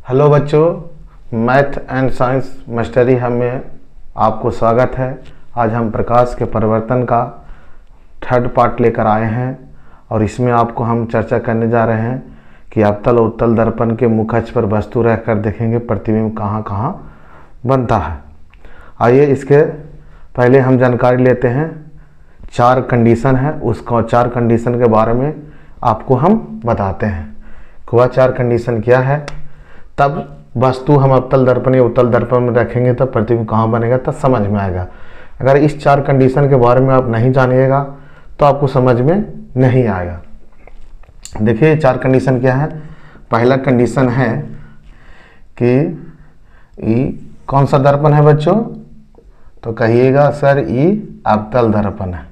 Hello बच्चों, math and science mastery में आपको स्वागत है। आज हम प्रकाश के परिवर्तन का थर्ड पार्ट लेकर आए हैं और इसमें आपको हम चर्चा करने जा रहे हैं कि अवतल और उत्तल दर्पण के मुख अक्ष पर वस्तु रहकर देखेंगे प्रतिबिंब कहाँ कहाँ बनता है। आइए इसके पहले हम जानकारी लेते हैं। 4 कंडीशन है, उसका 4 कंडीशन के बारे में आपको हम बताते हैं। वह 4 कंडीशन क्या है, तब वस्तु हम अवतल दर्पण या उत्तल दर्पण में रखेंगे तब प्रतिबिंब कहाँ बनेगा, तब समझ में आएगा। अगर इस 4 कंडीशन के बारे में आप नहीं जानिएगा तो आपको समझ में नहीं आएगा। देखिए 4 कंडीशन क्या है। पहला कंडीशन है कि ई कौन सा दर्पण है बच्चों, तो कहिएगा सर ई अवतल दर्पण है।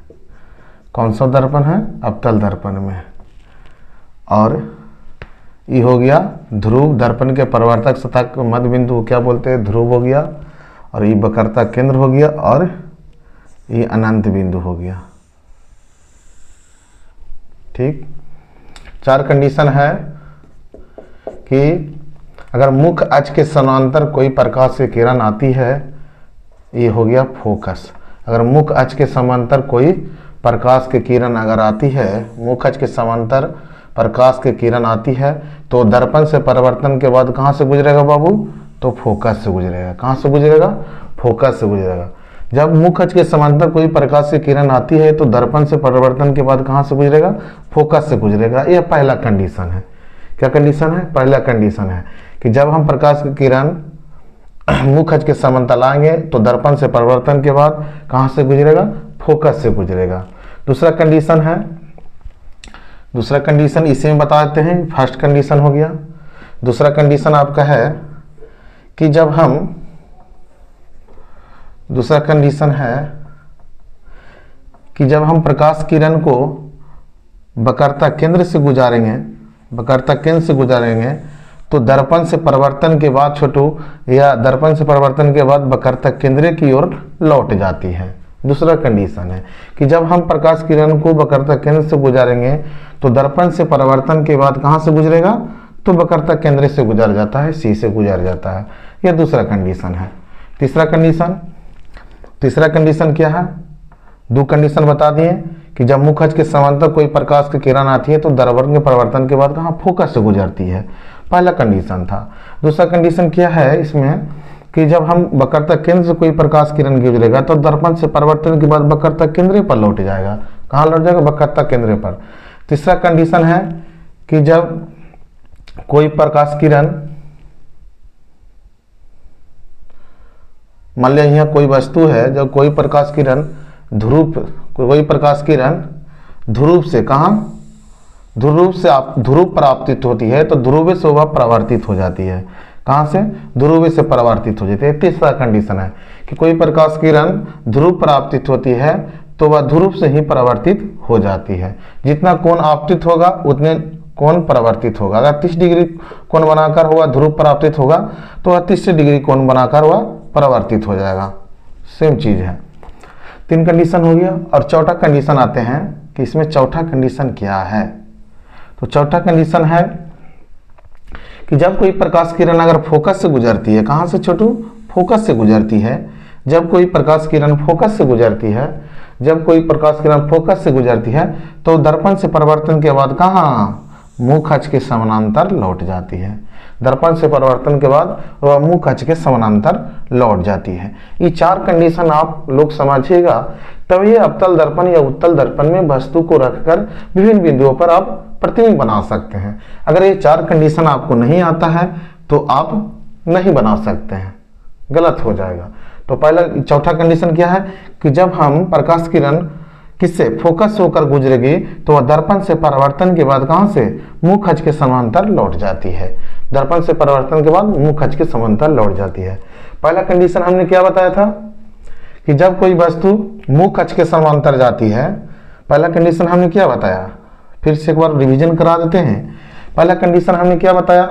कौन सा दर्पण है, अवतल दर्पण में। और ये हो गया ध्रुव, दर्पण के परिवर्तक सतह के मध्य बिंदु को क्या बोलते हैं, ध्रुव हो गया। और ये वक्रता केंद्र हो गया और ये अनंत बिंदु हो गया। ठीक। 4 कंडीशन है कि अगर मुख्य अक्ष के समांतर कोई प्रकाश की किरण आती है, ये हो गया फोकस। अगर मुख्य अक्ष के समांतर कोई प्रकाश की किरण अगर आती है, मुख्य अक्ष के समांतर प्रकाश की किरण आती है तो दर्पण से परिवर्तन के बाद कहाँ से गुजरेगा बाबू, तो फोकस से गुजरेगा। कहाँ से गुजरेगा, फोकस से गुजरेगा। जब मुख्य अक्ष के समांतर कोई प्रकाश की किरण आती है तो दर्पण से परिवर्तन के बाद कहाँ से गुजरेगा, फोकस से गुजरेगा। यह पहला कंडीशन है। क्या कंडीशन है, पहला कंडीशन है कि जब हम प्रकाश की किरण मुख्य अक्ष के समांतर लाएंगे तो दर्पण से परिवर्तन के बाद कहाँ से गुजरेगा, फोकस से गुजरेगा। दूसरा कंडीशन है, दूसरा कंडीशन इसी में बता देते हैं। फर्स्ट कंडीशन हो गया। दूसरा कंडीशन आपका है कि जब हम, दूसरा कंडीशन है कि जब हम प्रकाश किरण को वक्रता केंद्र से गुजारेंगे, वक्रता केंद्र से गुजारेंगे तो दर्पण से परिवर्तन के बाद छोटू, या दर्पण से परिवर्तन के बाद वक्रता केंद्र की ओर लौट जाती है। दूसरा कंडीशन है कि जब हम प्रकाश किरण को वक्रता केंद्र से गुजारेंगे तो दर्पण से परिवर्तन के बाद कहाँ से गुजरेगा, तो वक्रता केंद्र से गुजर जाता है, सी से गुजर जाता है। यह दूसरा कंडीशन है। तीसरा कंडीशन, तीसरा कंडीशन क्या है, 2 कंडीशन बता दिए कि जब मुख्य अक्ष के समांतर कोई प्रकाश की किरण आती है तो दर्पण के परिवर्तन के बाद कहाँ, फोकस से गुजरती है। पहला कंडीशन था। दूसरा कंडीशन क्या है इसमें कि जब हम वक्रता केंद्र से कोई प्रकाश किरण गुजरेगा तो दर्पण से परिवर्तन के बाद वक्रता केंद्र पर लौट जाएगा। कहाँ लौट जाएगा, वक्रता केंद्र पर। तीसरा कंडीशन है कि जब कोई प्रकाश किरण, मान लिया यहाँ कोई वस्तु है, जब कोई प्रकाश किरण ध्रुव, कोई प्रकाश किरण ध्रुव से कहाँ, ध्रुव से ध्रुव पर आपतित होती है तो ध्रुव से वह परावर्तित हो जाती है। कहाँ से, ध्रुव से परावर्तित हो जाती है। तीसरा कंडीशन है कि कोई प्रकाश किरण ध्रुव पर आपतित होती है तो वह ध्रुव से ही परावर्तित हो जाती है। जितना कोण आपतित होगा उतने कोण परावर्तित होगा। अगर 30 डिग्री कोण बनाकर हुआ ध्रुव पर आपतित होगा तो वह 30 डिग्री कोण बनाकर वह परावर्तित हो जाएगा। सेम चीज है। 3 कंडीशन हो गया। और चौथा कंडीशन आते हैं कि इसमें चौथा कंडीशन क्या है, तो चौथा कंडीशन है कि जब कोई प्रकाश किरण अगर फोकस से गुजरती है, कहाँ से छोटू, फोकस से गुजरती है। जब कोई प्रकाश किरण फोकस से गुजरती है, जब कोई प्रकाश किरण फोकस से गुजरती है तो दर्पण से परिवर्तन के बाद कहाँ, मुख्य अक्ष के समानांतर लौट जाती है। दर्पण से परिवर्तन के बाद वह मुख्य अक्ष के समानांतर लौट जाती है। ये 4 कंडीशन आप लोग समझिएगा, तब ये अवतल दर्पण या उत्तल दर्पण में वस्तु को रखकर विभिन्न बिंदुओं पर आप प्रतिबिंब बना सकते हैं। अगर ये 4 कंडीशन आपको नहीं आता है तो आप नहीं बना सकते हैं, गलत हो जाएगा। तो पहला, चौथा कंडीशन क्या है कि जब हम प्रकाश किरण किससे, फोकस से होकर गुजरेगी तो वह दर्पण से परिवर्तन के बाद कहाँ से, मुख्य अक्ष के समांतर लौट जाती है। दर्पण से परिवर्तन के बाद मुख्य अक्ष के समांतर लौट जाती है। पहला कंडीशन हमने क्या बताया था कि जब कोई वस्तु मुख्य अक्ष के समांतर जाती है, पहला कंडीशन हमने क्या बताया, फिर से एक बार रिवीजन करा देते हैं। पहला कंडीशन हमने क्या बताया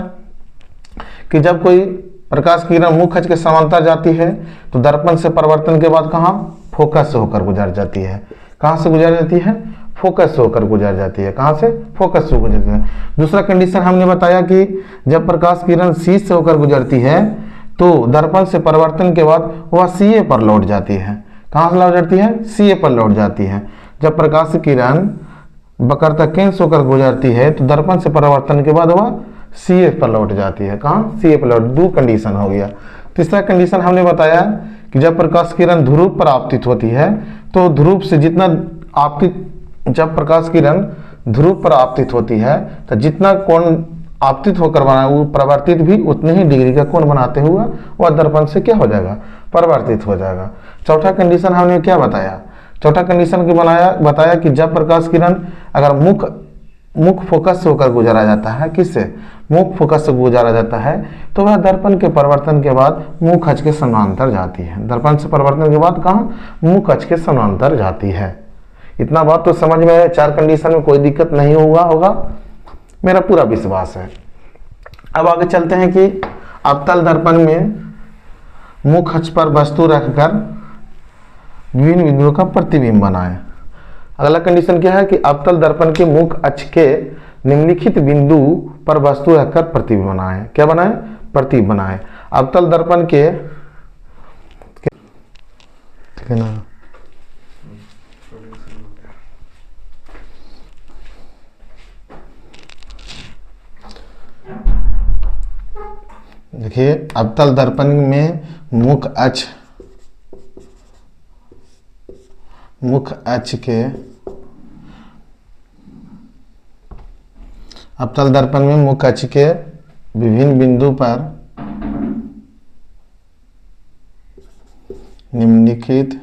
कि जब कोई प्रकाश किरण मुख्य अक्ष के समांतर जाती है तो दर्पण से परिवर्तन के बाद कहाँ, फोकस से होकर गुजर जाती है। कहाँ से गुजर जाती है, फोकस से होकर गुजर जाती है। कहाँ से? फोकस से गुजरती है। दूसरा कंडीशन हमने बताया कि जब प्रकाश किरण सी से होकर गुजरती है तो दर्पण से परिवर्तन के बाद वह सी ए पर लौट जाती है। कहाँ से लौट जाती है? सी ए पर लौट जाती है। जब प्रकाश किरण वक्रता केंद्र से होकर गुजरती है तो दर्पण से परिवर्तन के बाद वह सी ए पर लौट जाती है। कहाँ? सी ए पर लौट। दो कंडीशन हो गया। तीसरा कंडीशन हमने बताया कि जब प्रकाश किरण ध्रुव पर आपतित होती है तो ध्रुव से जितना आपतित, जब प्रकाश किरण ध्रुव पर आपतित होती है तो जितना कोण आपतित होकर बना वो परिवर्तित भी उतने ही डिग्री का कोण बनाते हुए वह दर्पण से क्या हो जाएगा? परिवर्तित हो जाएगा। चौथा कंडीशन हमने क्या बताया? चौथा कंडीशन के बताया कि जब प्रकाश किरण अगर मुख फोकस से होकर गुजारा जाता है, किससे? मुख फोकस से गुजारा जाता है तो वह दर्पण के परिवर्तन के बाद मुख अक्ष के समांतर जाती है। दर्पण से परिवर्तन के बाद कहाँ? मुख अक्ष के समांतर जाती है। इतना बात तो समझ में है। चार कंडीशन में कोई दिक्कत नहीं होगा मेरा पूरा विश्वास है। अब आगे चलते हैं कि अवतल दर्पण में मुख अक्ष पर वस्तु रखकर विभिन्न बिंदुओं का प्रतिबिंब बनाएं। अगला कंडीशन क्या है कि अवतल दर्पण के मुख अक्ष के निम्नलिखित बिंदु पर वस्तु रखकर प्रतिबिंब बनाएं। क्या बनाएं? प्रतिबिंब बनाएं। अवतल दर्पण के, ठीक है ना, देखिए अवतल दर्पण में मुख अक्ष के, अवतल दर्पण में मुख अक्ष के विभिन्न बिंदु पर निम्नलिखित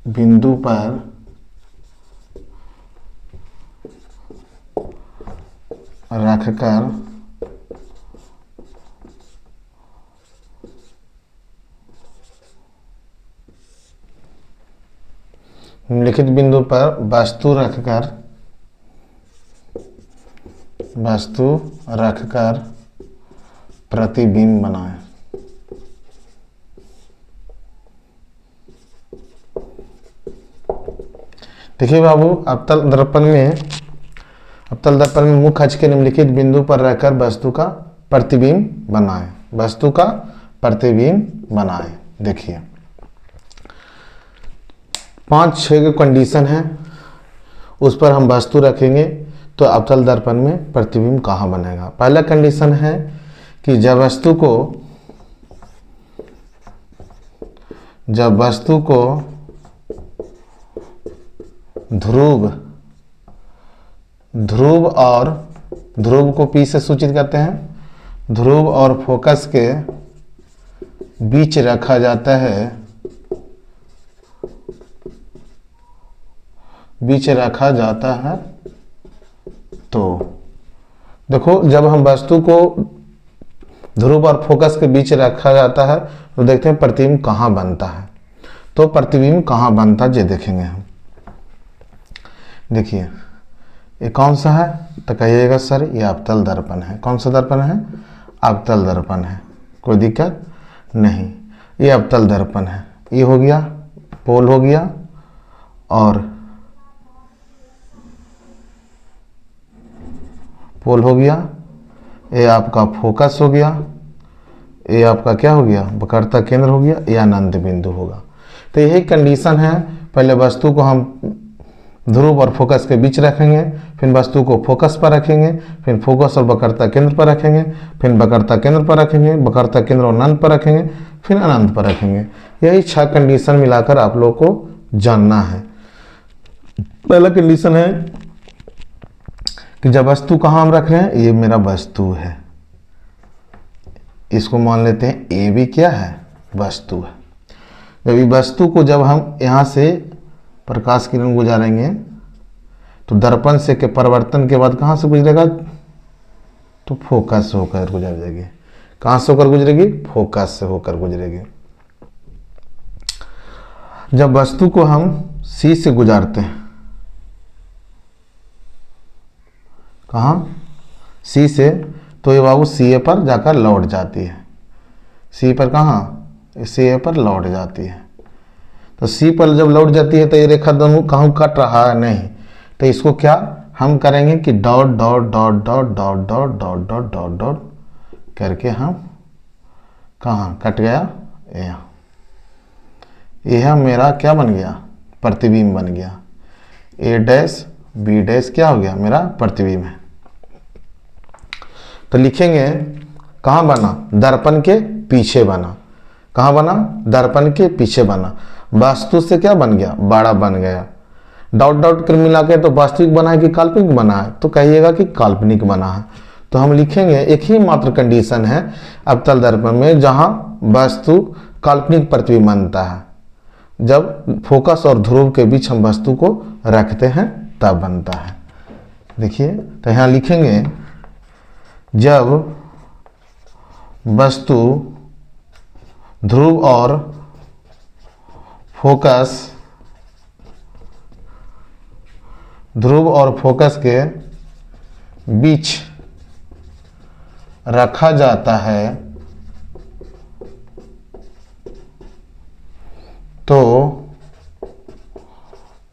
बिंदु पर रखकर निम्नलिखित बिंदु पर वस्तु रखकर प्रतिबिंब बनाएं। देखिए बाबू, अवतल दर्पण में मुख अक्ष के निम्नलिखित बिंदु पर रहकर वस्तु का प्रतिबिंब बनाएं। वस्तु का प्रतिबिंब बनाएं। देखिए 5-6 कंडीशन है, उस पर हम वस्तु रखेंगे तो अवतल दर्पण में प्रतिबिंब कहाँ बनेगा। पहला कंडीशन है कि जब वस्तु को ध्रुव को P से सूचित करते हैं, ध्रुव और फोकस के बीच रखा जाता है, तो देखो जब हम वस्तु को ध्रुव और फोकस के बीच रखा जाता है तो देखते हैं प्रतिबिंब कहाँ बनता है। तो प्रतिबिंब कहाँ बनता है ये देखेंगे हम। देखिए ये कौन सा है तो कहिएगा सर ये अवतल दर्पण है। कौन सा दर्पण है? अवतल दर्पण है। कोई दिक्कत नहीं, ये अवतल दर्पण है। ये हो गया पोल हो गया और पोल हो गया, ये आपका फोकस हो गया, ये आपका क्या हो गया? वक्रता केंद्र हो गया, या अनंत बिंदु होगा। तो यही कंडीशन है। पहले वस्तु को हम ध्रुव और फोकस के बीच रखेंगे, फिर वस्तु को फोकस पर रखेंगे, फिर फोकस और वक्रता केंद्र पर रखेंगे, फिर वक्रता केंद्र पर रखेंगे, वक्रता केंद्र और अनंत पर रखेंगे, फिर अनंत पर रखेंगे। यही 6 कंडीशन मिलाकर आप लोग को जानना है। पहला कंडीशन है कि जब वस्तु कहाँ हम रख रहे हैं, ये मेरा वस्तु है, इसको मान लेते हैं ए भी क्या है? वस्तु है। जब वस्तु को जब हम यहाँ से प्रकाश किरण गुजारेंगे तो दर्पण से के परिवर्तन के बाद कहाँ से गुजरेगा? तो फोकस से होकर गुजर जाएगी। कहाँ से होकर गुजरेगी? फोकस से होकर गुजरेगी। जब वस्तु को हम सी से गुजारते हैं, कहाँ? सी से, तो ये बाबू सी ए पर जाकर लौट जाती है। सी पर कहाँ? सी ए पर लौट जाती है। तो सी पर जब लौट जाती है तो ये रेखा दोनों कहाँ कट रहा है, नहीं, तो इसको क्या हम करेंगे कि dot dot dot dot dot dot dot dot dot dot करके हम कहाँ कट गया, यह मेरा क्या बन गया, प्रतिबिंब बन गया। ए डैश बी डैश क्या हो गया, मेरा प्रतिबिंब है। तो लिखेंगे कहाँ बना, दर्पण के पीछे बना। कहाँ बना, दर्पण के पीछे बना। वास्तु से क्या बन गया, बड़ा बन गया। डॉट डॉट कर मिला के तो वास्तविक बना है कि काल्पनिक बना है, तो कहिएगा कि काल्पनिक बना है। तो हम लिखेंगे एक ही मात्र कंडीशन है अवतल दर्पण में जहां वस्तु काल्पनिक प्रतिबिंब बनता है, जब फोकस और ध्रुव के बीच हम वस्तु को रखते हैं तब बनता है। देखिए तो यहाँ लिखेंगे जब वस्तु ध्रुव और फोकस के बीच रखा जाता है तो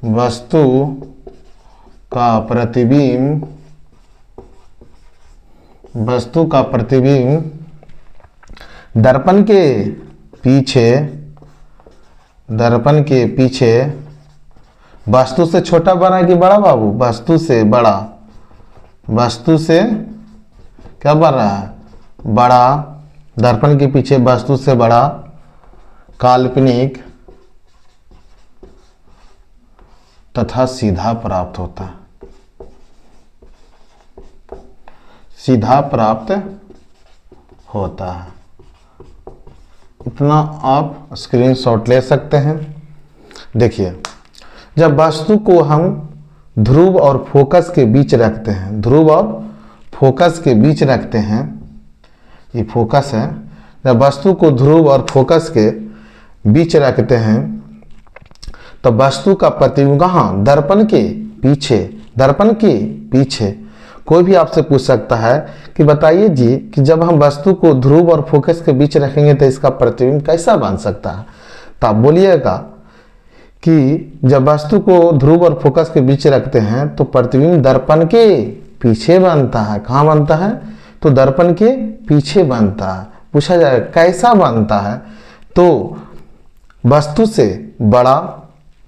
वस्तु का प्रतिबिंब दर्पण के पीछे वस्तु से छोटा बना कि बड़ा बाबू, वस्तु से बड़ा, वस्तु से क्या बन रहा है, बड़ा, दर्पण के पीछे वस्तु से बड़ा काल्पनिक तथा सीधा प्राप्त होता है, सीधा प्राप्त होता है। इतना आप स्क्रीनशॉट ले सकते हैं। देखिए जब वस्तु को हम ध्रुव और फोकस के बीच रखते हैं, ध्रुव और फोकस के बीच रखते हैं, ये फोकस है, जब वस्तु को ध्रुव और फोकस के बीच रखते हैं तो वस्तु का प्रतिबिंब कहाँ, दर्पण के पीछे, दर्पण के पीछे। कोई भी आपसे पूछ सकता है कि बताइए जी कि जब हम वस्तु को ध्रुव और फोकस के बीच रखेंगे तो इसका प्रतिबिंब कैसा बन सकता है, तो आप बोलिएगा कि जब वस्तु को ध्रुव और फोकस के बीच रखते हैं तो प्रतिबिंब दर्पण के पीछे बनता है। कहाँ बनता है, तो दर्पण के पीछे बनता है। पूछा जाए कैसा बनता है, तो वस्तु से बड़ा,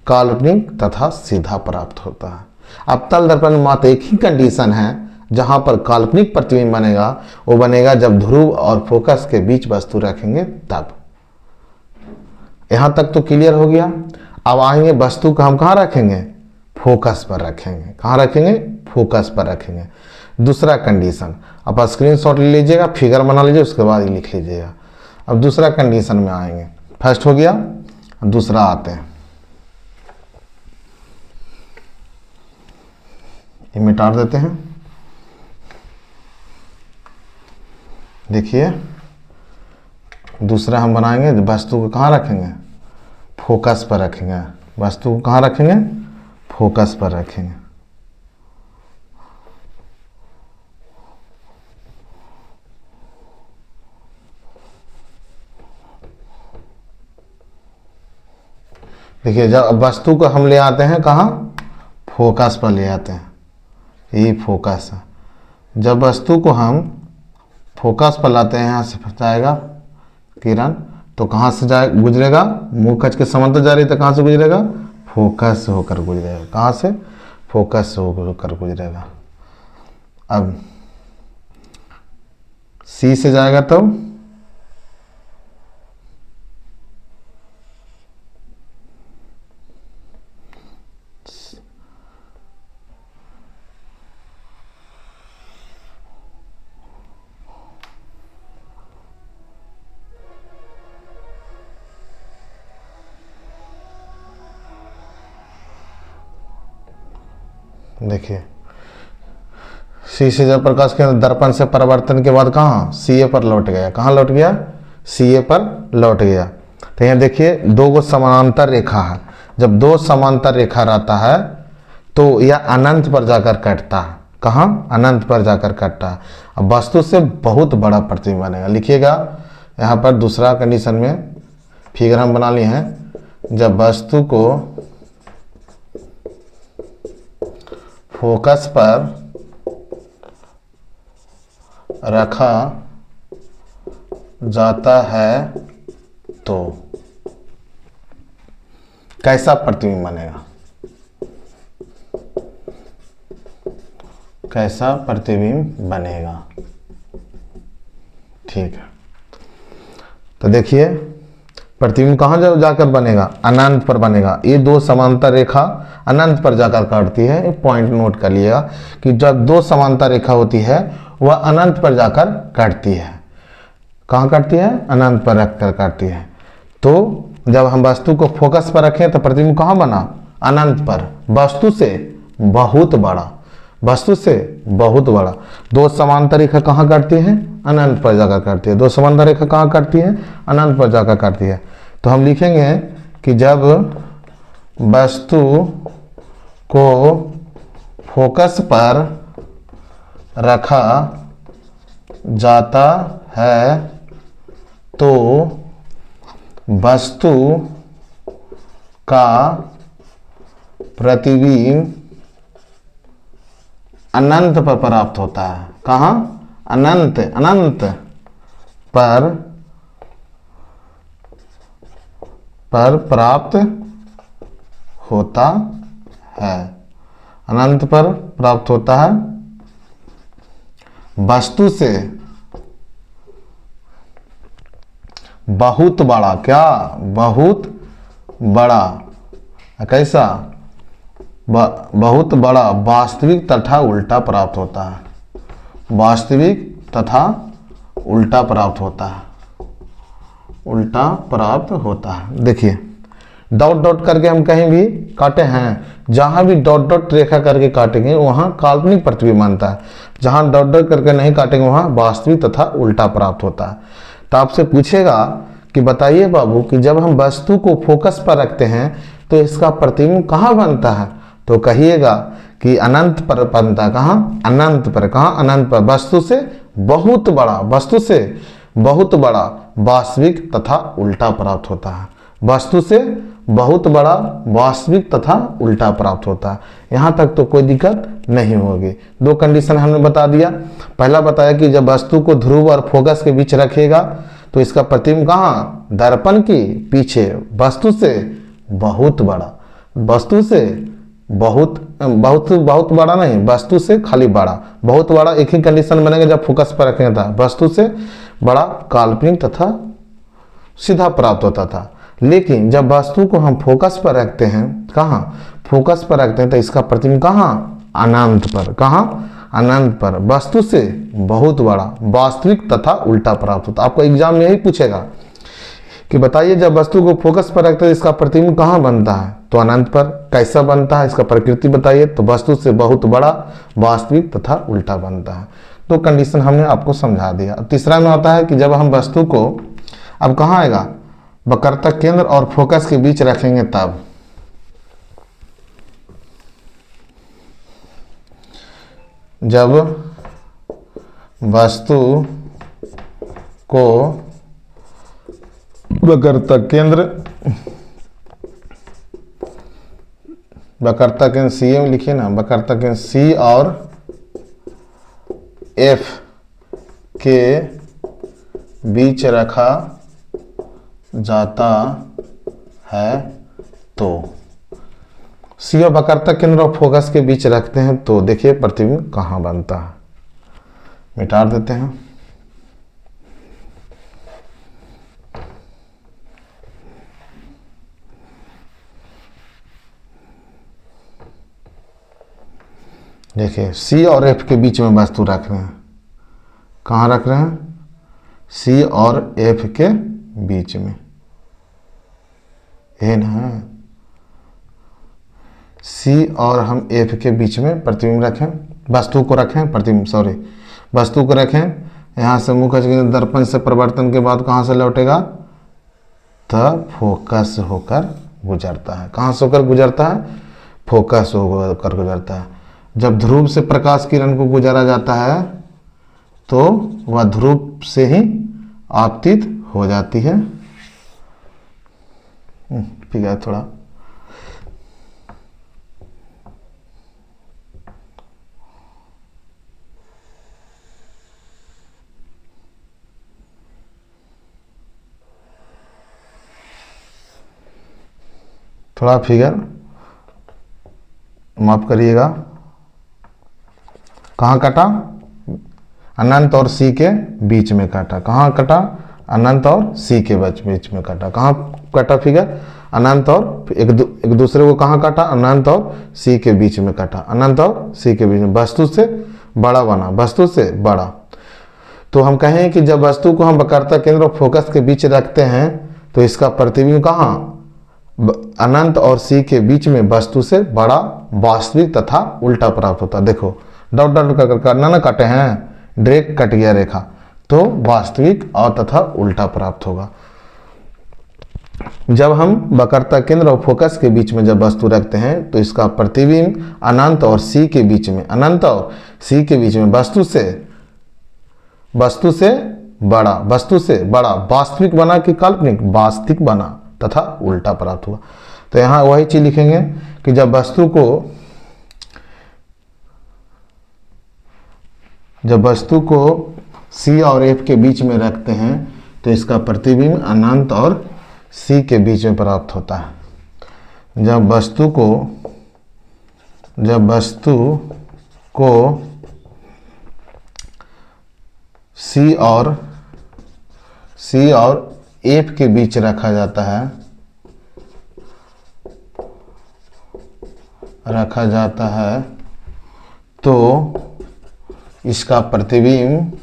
काल्पनिक तथा सीधा प्राप्त होता है। अवतल दर्पण में मात्र एक ही कंडीशन है जहां पर काल्पनिक प्रतिबिंब बनेगा, वो बनेगा जब ध्रुव और फोकस के बीच वस्तु रखेंगे तब। यहां तक तो क्लियर हो गया। अब आएंगे वस्तु को हम कहाँ रखेंगे, फोकस पर रखेंगे। कहाँ रखेंगे, फोकस पर रखेंगे। दूसरा कंडीशन, आप स्क्रीनशॉट ले लीजिएगा, फिगर बना लीजिए, उसके बाद ही लिख लीजिएगा। अब दूसरा कंडीशन में आएंगे, फर्स्ट हो गया, दूसरा आते हैं। ये मिटा देते हैं। देखिए दूसरा हम बनाएंगे, वस्तु को कहाँ रखेंगे, फोकस पर रखेंगे। वस्तु को कहाँ रखेंगे, फोकस पर रखेंगे। देखिए जब वस्तु को हम ले आते हैं कहाँ, फोकस पर ले आते हैं, यही फोकस है। जब वस्तु को हम फोकस पर लाते हैं, यहाँ से जाएगा किरण, तो कहाँ से जाए गुजरेगा, मुँह कच के समांतर जा रही है तो कहाँ से गुजरेगा, फोकस से होकर गुजरेगा। कहाँ से, फोकस से होकर गुजरेगा। अब सी से जाएगा तब देखिए सी से जब प्रकाश के दर्पण से परिवर्तन के बाद कहाँ, सी ए पर लौट गया। कहाँ लौट गया, सी ए पर लौट गया। तो यहाँ देखिए दो गो समानांतर रेखा है। जब दो समांतर रेखा रहता है तो यह अनंत पर जाकर कटता है। कहाँ, अनंत पर जाकर कटता है। अब वस्तु से बहुत बड़ा प्रतिबिंब बनेगा। लिखिएगा यहाँ पर दूसरा कंडीशन में फिगर हम बना लिए हैं। जब वस्तु को फोकस पर रखा जाता है तो कैसा प्रतिबिंब बनेगा, कैसा प्रतिबिंब बनेगा। ठीक है, तो देखिए प्रतिबिंब कहाँ जाकर बनेगा, अनंत पर बनेगा। ये दो समांतर रेखा अनंत पर जाकर काटती है। एक पॉइंट नोट कर लिएगा कि जब दो समांतर रेखा होती है वह अनंत पर जाकर काटती है। कहाँ काटती है, अनंत पर रखकर काटती है। तो जब हम वस्तु को फोकस पर रखें तो प्रतिबिंब कहाँ बना, अनंत पर, वस्तु से बहुत बड़ा, वस्तु से बहुत बड़ा। दो समांतर रेखा कहाँ काटती है, अनंत पर जाकर काटती है। दो समांतर रेखा कहाँ काटती है, अनंत पर जाकर काटती है। तो हम लिखेंगे कि जब वस्तु को फोकस पर रखा जाता है तो वस्तु का प्रतिबिंब अनंत पर प्राप्त होता है। कहाँ, अनंत, अनंत पर प्राप्त होता है, अनंत पर प्राप्त होता है। वस्तु से बहुत बड़ा, क्या, बहुत बड़ा, कैसा, बहुत बड़ा वास्तविक तथा उल्टा प्राप्त होता है। वास्तविक तथा उल्टा प्राप्त होता है, उल्टा प्राप्त होता है। देखिए डॉट डॉट करके हम कहीं भी काटे हैं, जहां भी डॉट डॉट रेखा करके काटेंगे वहां काल्पनिक प्रतिबिंब बनता है। जहां डॉट डॉट करके नहीं काटेंगे वहां वास्तविक तथा उल्टा प्राप्त होता है। तो आपसे पूछेगा कि बताइए बाबू कि जब हम वस्तु को फोकस पर रखते हैं तो इसका प्रतिबिंब कहाँ बनता है, तो कहिएगा कि अनंत पर बनता है। कहाँ, अनंत पर। कहाँ, अनंत पर। वस्तु से बहुत बड़ा, वस्तु से बहुत बड़ा वास्तविक तथा उल्टा प्राप्त होता है। वस्तु से बहुत बड़ा वास्तविक तथा उल्टा प्राप्त होता है। यहाँ तक तो कोई दिक्कत नहीं होगी। दो कंडीशन हमने बता दिया। पहला बताया कि जब वस्तु को ध्रुव और फोकस के बीच रखेगा तो इसका प्रतिबिंब कहाँ, दर्पण के पीछे, वस्तु से बहुत बड़ा, वस्तु से बहुत बहुत बहुत बड़ा नहीं, वस्तु से खाली बड़ा, बहुत बड़ा एक ही कंडीशन बनेगा जब फोकस पर रखेंगे था। वस्तु से बड़ा काल्पनिक तथा सीधा प्राप्त होता था। लेकिन जब वस्तु को हम फोकस पर रखते हैं, कहाँ, फोकस पर रखते हैं तो इसका प्रतिबिंब कहाँ, अनंत पर। कहाँ, अनंत पर। वस्तु से बहुत बड़ा वास्तविक तथा उल्टा प्राप्त होता। आपको एग्जाम में यही पूछेगा कि बताइए जब वस्तु को फोकस पर रखते हैं इसका प्रतिबिंब कहाँ बनता है, तो अनंत पर। कैसा बनता है, इसका प्रकृति बताइए, तो वस्तु से बहुत बड़ा वास्तविक तथा उल्टा बनता है। तो कंडीशन हमने आपको समझा दिया। अब तीसरा में आता है कि जब हम वस्तु को, अब कहाँ आएगा, वक्रता केंद्र और फोकस के बीच रखेंगे तब। जब वस्तु को वक्रता केंद्र सी में लिखिए ना, वक्रता केंद्र सी और एफ के बीच रखा जाता है तो, सी और वक्रता केंद्र और फोकस के बीच रखते हैं तो देखिए प्रतिबिंब कहाँ बनता है। मिटा देते हैं। देखिए सी और एफ के बीच में वस्तु रख रहे हैं। कहाँ रख रहे हैं, सी और एफ के बीच में, ये ना, सी और हम एफ के बीच में प्रतिबिंब रखें, वस्तु को रखें, प्रतिबिंब सॉरी वस्तु को रखें। यहाँ से मुख दर्पण से परिवर्तन के बाद कहाँ से लौटेगा, तब फोकस होकर गुजरता है। कहाँ से होकर गुजरता है, फोकस होकर गुजरता है। जब ध्रुव से प्रकाश किरण को गुजारा जाता है तो वह ध्रुव से ही आपतित हो जाती है। फिगर थोड़ा फिगर माफ करिएगा, कहाँ कटा? अनंत और सी के बीच में काटा। कहाँ कटा? अनंत और सी के बीच में काटा। कहाँ कटा फिगर? अनंत और एक दूसरे को कहाँ काटा? अनंत और सी के बीच में काटा। अनंत और सी के बीच में वस्तु से बड़ा बना, वस्तु से बड़ा। तो हम कहें कि जब वस्तु को हम वक्रता केंद्र और फोकस के बीच रखते हैं तो इसका प्रतिबिंब कहाँ? अनंत और सी के बीच में वस्तु से बड़ा, वास्तविक तथा उल्टा प्राप्त होता है। देखो डॉट डॉट करना ना काटे हैं, डायरेक्ट कट गया रेखा, तो वास्तविक और तथा उल्टा प्राप्त होगा। जब हम वक्रता केंद्र और फोकस के बीच में जब वस्तु रखते हैं तो इसका प्रतिबिंब अनंत और सी के बीच में, अनंत और सी के बीच में वस्तु से बड़ा वास्तविक बना कि काल्पनिक? वास्तविक बना तथा उल्टा प्राप्त हुआ। तो यहां वही चीज लिखेंगे कि जब वस्तु को सी और एफ के बीच में रखते हैं तो इसका प्रतिबिंब अनंत और सी के बीच में प्राप्त होता है। जब वस्तु को सी और एफ के बीच रखा जाता है तो इसका प्रतिबिंब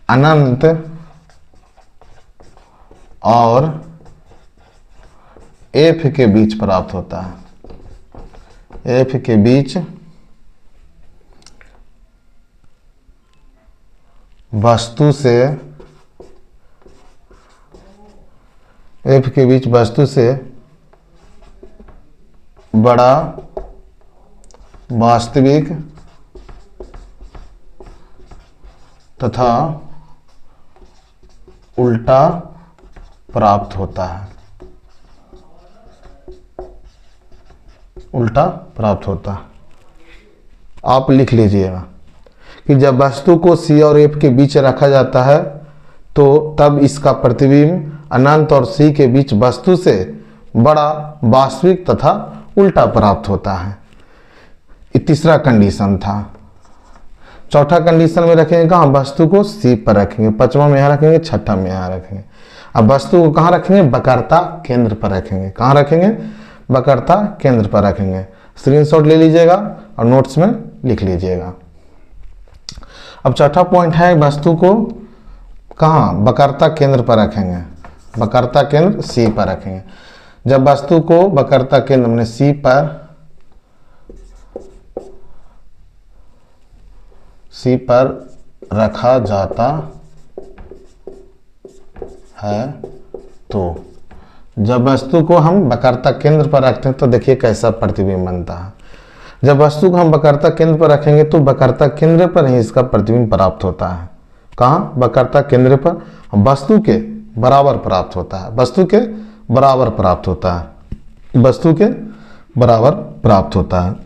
अनंत और एफ के बीच प्राप्त होता है। एफ के बीच वस्तु से बड़ा, वास्तविक तथा उल्टा प्राप्त होता है। आप लिख लीजिएगा कि जब वस्तु को सी और एफ के बीच रखा जाता है तो तब इसका प्रतिबिंब अनंत और सी के बीच वस्तु से बड़ा, वास्तविक तथा उल्टा प्राप्त होता है। ये तीसरा कंडीशन था। चौथा कंडीशन में रखेंगे कहाँ? वस्तु को सी पर रखेंगे, पांचवा में यहाँ रखेंगे, छठा में यहाँ रखेंगे। अब वस्तु को कहाँ रखेंगे? वक्रता केंद्र पर रखेंगे। कहाँ रखेंगे? वक्रता केंद्र पर रखेंगे। स्क्रीनशॉट ले लीजिएगा और नोट्स में लिख लीजिएगा। अब चौथा पॉइंट है वस्तु को कहाँ? वक्रता केंद्र पर रखेंगे। वक्रता केंद्र सी पर रखेंगे। जब वस्तु को वक्रता केंद्र में सी पर रखा जाता है तो जब वस्तु को हम वक्रता केंद्र पर रखते हैं तो देखिए कैसा प्रतिबिंब बनता है। जब वस्तु को हम वक्रता केंद्र पर रखेंगे तो वक्रता केंद्र पर ही इसका प्रतिबिंब प्राप्त होता है। कहाँ? वक्रता केंद्र पर वस्तु के बराबर प्राप्त होता है। वस्तु के बराबर प्राप्त होता है।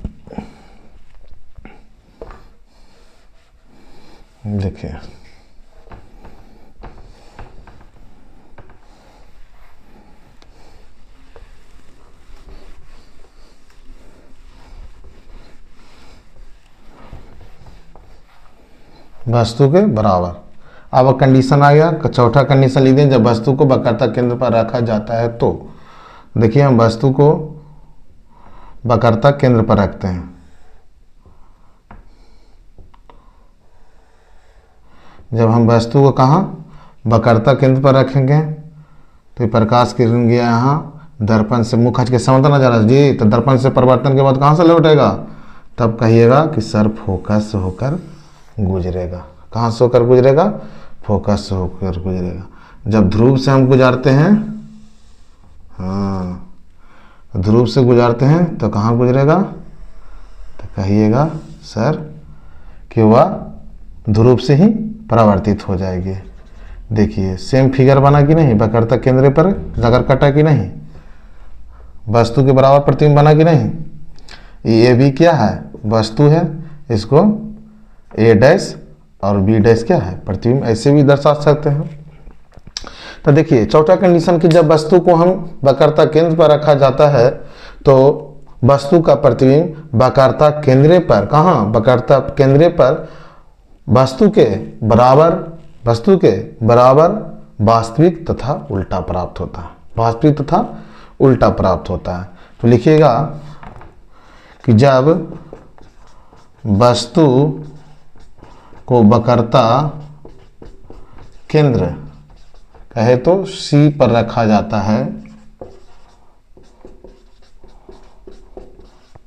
देखिए वस्तु के बराबर। अब कंडीशन आ गया, चौथा कंडीशन लिख दें, जब वस्तु को वक्रता केंद्र पर रखा जाता है तो देखिए हम वस्तु को वक्रता केंद्र पर रखते हैं। जब हम वस्तु को कहाँ? वक्रता केंद्र पर रखेंगे तो प्रकाश किरण गया यहाँ, दर्पण से मुख हट के समतल नजर आ जी, तो दर्पण से परिवर्तन के बाद कहाँ से लौटेगा? तब कहिएगा कि सर फोकस होकर गुजरेगा। कहाँ से होकर गुजरेगा? फोकस से होकर गुजरेगा। जब ध्रुव से हम गुजारते हैं, हाँ ध्रुव से गुजारते हैं तो कहाँ गुजरेगा? तो कहिएगा सर कि वह ध्रुव से ही परावर्तित हो जाएगी। देखिए सेम फिगर बना कि नहीं, वक्रता केंद्र पर नगर कटा कि नहीं, वस्तु के बराबर प्रतिबिंब बना कि नहीं। ये भी क्या है, वस्तु है, इसको ए डैश और बी डैश क्या है, प्रतिबिंब, ऐसे भी दर्शा सकते हैं। तो देखिए चौथा कंडीशन कि जब वस्तु को हम वक्रता केंद्र पर रखा जाता है तो वस्तु का प्रतिबिंब वक्रता केंद्र पर, कहाँ, वक्रता केंद्र पर वस्तु के बराबर वास्तविक तथा उल्टा प्राप्त होता है, वास्तविक तथा उल्टा प्राप्त होता है। तो लिखिएगा कि जब वस्तु को वक्रता केंद्र कहे तो सी पर रखा जाता है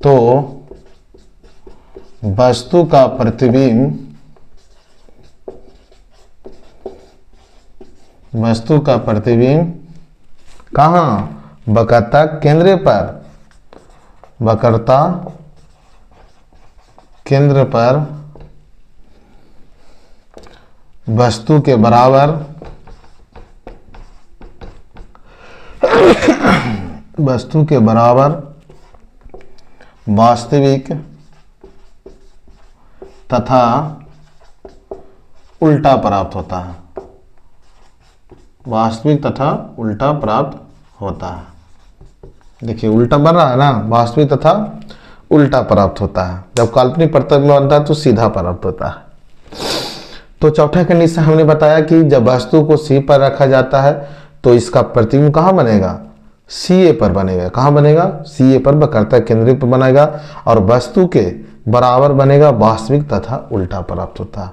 तो वस्तु का प्रतिबिंब कहाँ, वक्रता केंद्र पर, वक्रता केंद्र पर वस्तु के बराबर वास्तविक तथा उल्टा प्राप्त होता है, वास्तविक तथा उल्टा प्राप्त होता है। देखिए उल्टा बन रहा है ना, वास्तविक तथा उल्टा प्राप्त होता है। जब काल्पनिक प्रतिबिंब बनता है तो सीधा प्राप्त होता है। तो चौथा कंडीशन हमने बताया कि जब वस्तु को सी पर रखा जाता है तो इसका प्रतिबिंब कहाँ बनेगा, सी ए पर बनेगा। कहाँ बनेगा, सी ए पर, वक्रता केंद्र पर बनेगा और वस्तु के बराबर बनेगा, वास्तविक तथा उल्टा प्राप्त होता है।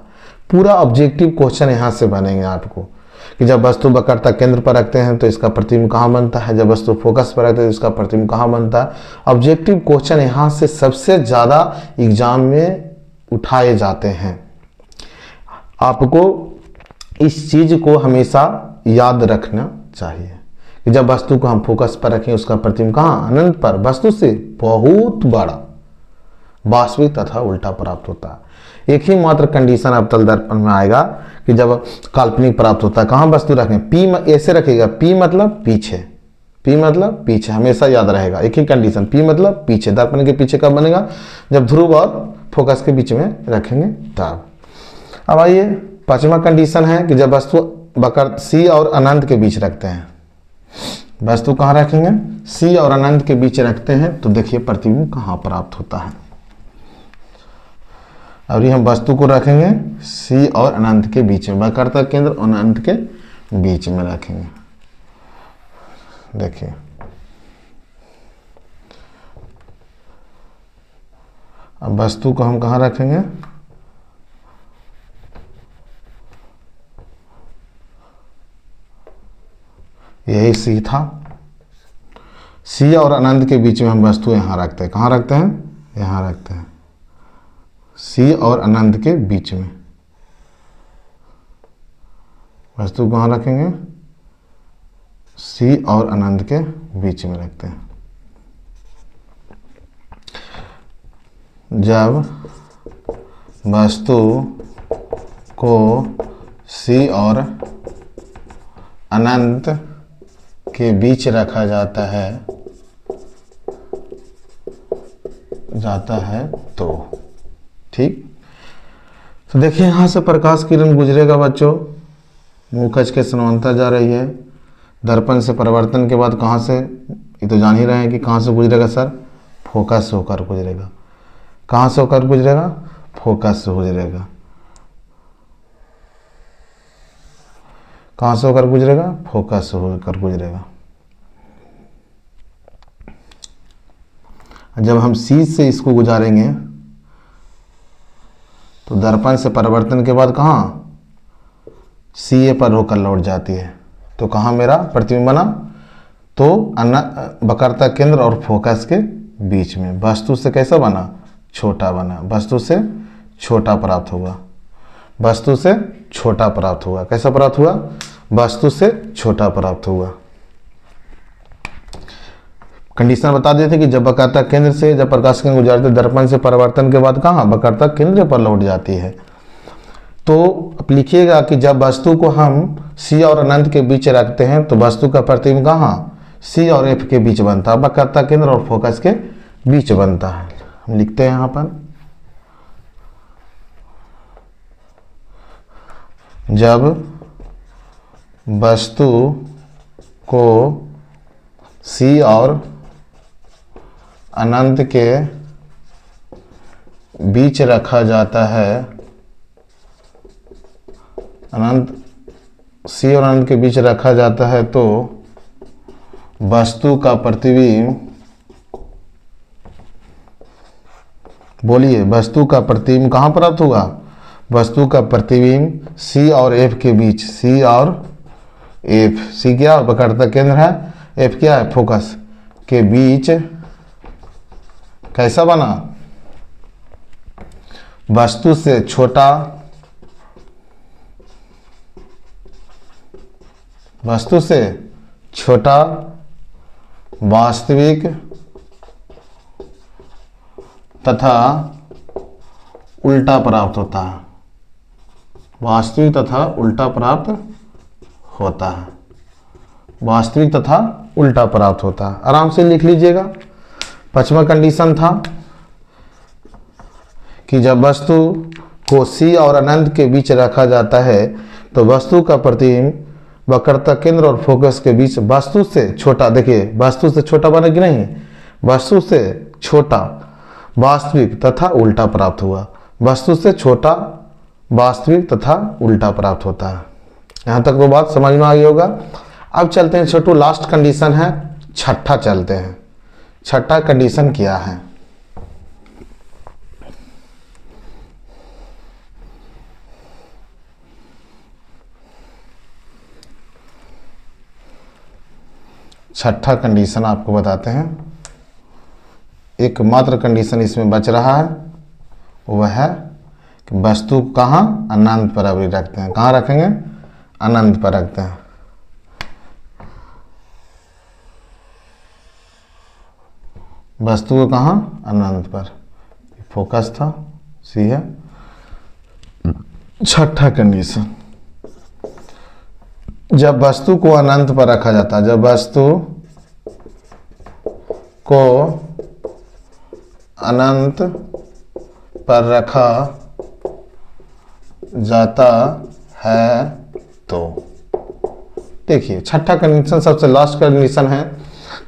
पूरा ऑब्जेक्टिव क्वेश्चन यहाँ से बनेंगे आपको कि जब वस्तु वक्रता केंद्र पर रखते हैं तो इसका प्रतिबिंब कहाँ बनता है, जब वस्तु फोकस पर रखते हैं तो इसका प्रतिबिंब कहाँ बनता है। ऑब्जेक्टिव क्वेश्चन यहाँ से सबसे ज़्यादा एग्जाम में उठाए जाते हैं। आपको इस चीज़ को हमेशा याद रखना चाहिए कि जब वस्तु को हम फोकस पर रखें उसका प्रतिबिंब कहाँ, अनंत पर, वस्तु से बहुत बड़ा, वास्तविक तथा उल्टा प्राप्त होता है। एक ही मात्र कंडीशन अवतल दर्पण में आएगा कि जब काल्पनिक प्राप्त होता है, कहाँ वस्तु रखें, पी ऐसे रखेगा, पी मतलब पीछे, पी मतलब पीछे, हमेशा याद रहेगा। एक ही कंडीशन, पी मतलब पीछे, दर्पण के पीछे कब बनेगा, जब ध्रुव और फोकस के बीच में रखेंगे तब। अब आइए पांचवा कंडीशन है कि जब वस्तु वक्र सी और अनंत के बीच रखते हैं, वस्तु कहाँ रखेंगे, सी और अनंत के बीच रखते हैं तो देखिए प्रतिबिंब कहाँ प्राप्त होता है। और ये हम वस्तु को रखेंगे सी और अनंत के बीच में, वक्रता केंद्र और अनंत के बीच में रखेंगे। देखिए अब वस्तु को हम कहाँ रखेंगे, यही सी था, सी और अनंत के बीच में हम वस्तु यहाँ रखते हैं। कहाँ रखते हैं, यहाँ रखते हैं, सी और अनंत के बीच में वस्तु कहाँ रखेंगे, सी और अनंत के बीच में रखते हैं। जब वस्तु को सी और अनंत के बीच रखा जाता है तो ठीक। तो देखिए यहाँ से प्रकाश किरण गुजरेगा बच्चों, मुखज के समांतर जा रही है, दर्पण से परावर्तन के बाद कहाँ से, ये तो जान ही रहे हैं कि कहाँ से गुजरेगा सर, फोकस से होकर गुजरेगा। कहाँ से होकर गुजरेगा, फोकस से गुजरेगा। कहाँ से होकर गुजरेगा, फोकस से होकर गुजरेगा। जब हम सी से इसको गुजारेंगे तो दर्पण से परावर्तन के बाद कहाँ, सी ए पर होकर लौट जाती है। तो कहाँ मेरा प्रतिबिंब बना, तो वक्रता केंद्र और फोकस के बीच में। वस्तु से कैसा बना, छोटा बना, वस्तु से छोटा प्राप्त होगा, वस्तु से छोटा प्राप्त हुआ। कैसा प्राप्त हुआ, वस्तु से छोटा प्राप्त हुआ। कंडीशन बता देते कि जब वक्रता केंद्र से जब प्रकाश किरण गुजरते दर्पण से परावर्तन के बाद कहाँ, वक्रता केंद्र पर लौट जाती है। तो अब लिखिएगा कि जब वस्तु को हम सी और अनंत के बीच रखते हैं तो वस्तु का प्रतिबिंब कहाँ सी और एफ के बीच बनता है, वक्रता केंद्र और फोकस के बीच बनता है। हम लिखते हैं यहाँ पर, जब वस्तु को सी और अनंत के बीच रखा जाता है, अनंत सी और अनंत के बीच रखा जाता है तो वस्तु का प्रतिबिंब, बोलिए वस्तु का प्रतिबिंब कहाँ प्राप्त होगा, वस्तु का प्रतिबिंब सी और एफ के बीच, सी और एफ, सी क्या वक्रता केंद्र है, एफ क्या है फोकस के बीच कैसा बना, वस्तु से छोटा, वस्तु से छोटा वास्तविक तथा उल्टा प्राप्त होता है, वास्तविक तथा उल्टा प्राप्त होता है, वास्तविक तथा उल्टा प्राप्त होता है। आराम से लिख लीजिएगा। पांचवा कंडीशन था कि जब वस्तु को सी और अनंत के बीच रखा जाता है तो वस्तु का प्रतिबिंब वक्रता केंद्र और फोकस के बीच वस्तु से छोटा, देखिए वस्तु से छोटा बना कि नहीं, वस्तु से छोटा वास्तविक तथा उल्टा प्राप्त हुआ, वस्तु से छोटा वास्तविक तथा उल्टा प्राप्त होता है। यहाँ तक तो बात समझ में आ गई होगा। अब चलते हैं छोटू, लास्ट कंडीशन है छठा, चलते हैं छठा कंडीशन क्या है। छठा कंडीशन आपको बताते हैं, एकमात्र कंडीशन इसमें बच रहा है, वह है कि वस्तु कहाँ अनंत पर अभी रखते हैं, कहाँ रखेंगे अनंत पर रखते हैं। वस्तु को कहाँ अनंत पर, फोकस था सी है। छठा कंडीशन, जब वस्तु को अनंत पर रखा जाता है, जब वस्तु को अनंत पर रखा जाता है तो, देखिए छठा कंडीशन सबसे लास्ट कंडीशन है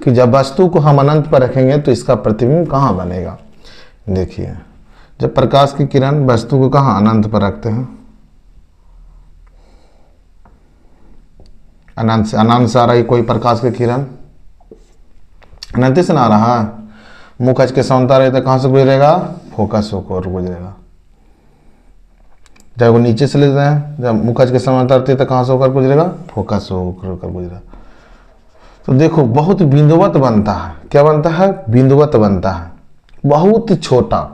कि जब वस्तु को हम अनंत पर रखेंगे तो इसका प्रतिबिंब कहाँ बनेगा। देखिए जब प्रकाश की किरण वस्तु को कहाँ अनंत पर रखते हैं, अनंत से आ रही कोई प्रकाश की किरण, अनंत से ना आ रहा है, मुखज के समांतर रहे तो कहाँ से गुजरेगा, फोकस होकर गुजरेगा। जब वो नीचे से लेते हैं, जब मुखज के समांतर रहती है तो कहाँ से होकर गुजरेगा, फोकस होकर गुजरेगा। तो देखो बहुत बिंदुवत बनता है, क्या बनता है, बिंदुवत बनता है, बहुत छोटा।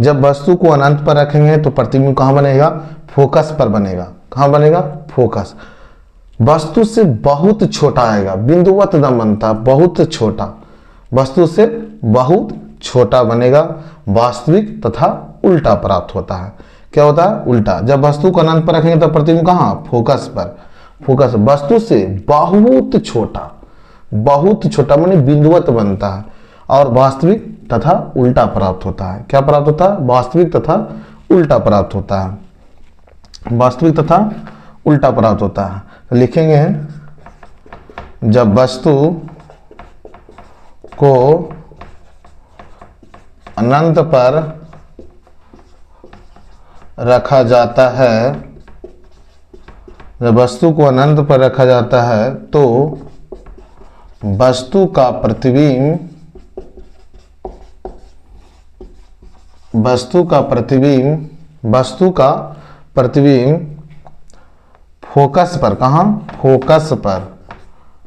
जब वस्तु को अनंत पर रखेंगे तो प्रतिबिंब कहाँ बनेगा, फोकस पर बनेगा, कहाँ बनेगा, फोकस। वस्तु से बहुत छोटा आएगा, बिंदुवत दम बनता है, बहुत छोटा, वस्तु से बहुत छोटा बनेगा, वास्तविक तथा उल्टा प्राप्त होता है। क्या होता है, उल्टा। जब वस्तु को अनंत पर रखेंगे तो प्रतिबिंब कहाँ, फोकस पर, फोकस। वस्तु से बहुत छोटा, बहुत छोटा माने बिंदुवत बनता है और वास्तविक तथा उल्टा प्राप्त होता है। क्या प्राप्त होता है, वास्तविक तथा उल्टा प्राप्त होता है, वास्तविक तथा उल्टा प्राप्त होता है। तो लिखेंगे जब वस्तु को अनंत पर रखा जाता है, जब वस्तु को अनंत पर रखा जाता है तो वस्तु का प्रतिबिंब, वस्तु का प्रतिबिंब, वस्तु का प्रतिबिंब फोकस पर, कहाँ, फोकस पर,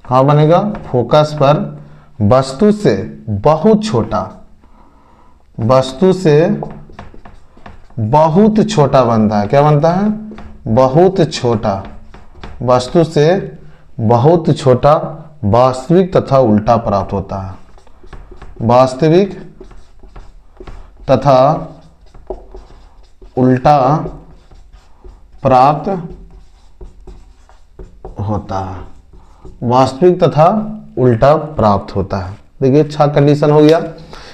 कहाँ बनेगा, फोकस पर, वस्तु से बहुत छोटा, वस्तु से बहुत छोटा बनता है। क्या बनता है, बहुत छोटा, वस्तु से बहुत छोटा, वास्तविक तथा उल्टा प्राप्त होता है, वास्तविक तथा उल्टा प्राप्त होता है, वास्तविक तथा उल्टा प्राप्त होता है। देखिए अच्छा कंडीशन हो गया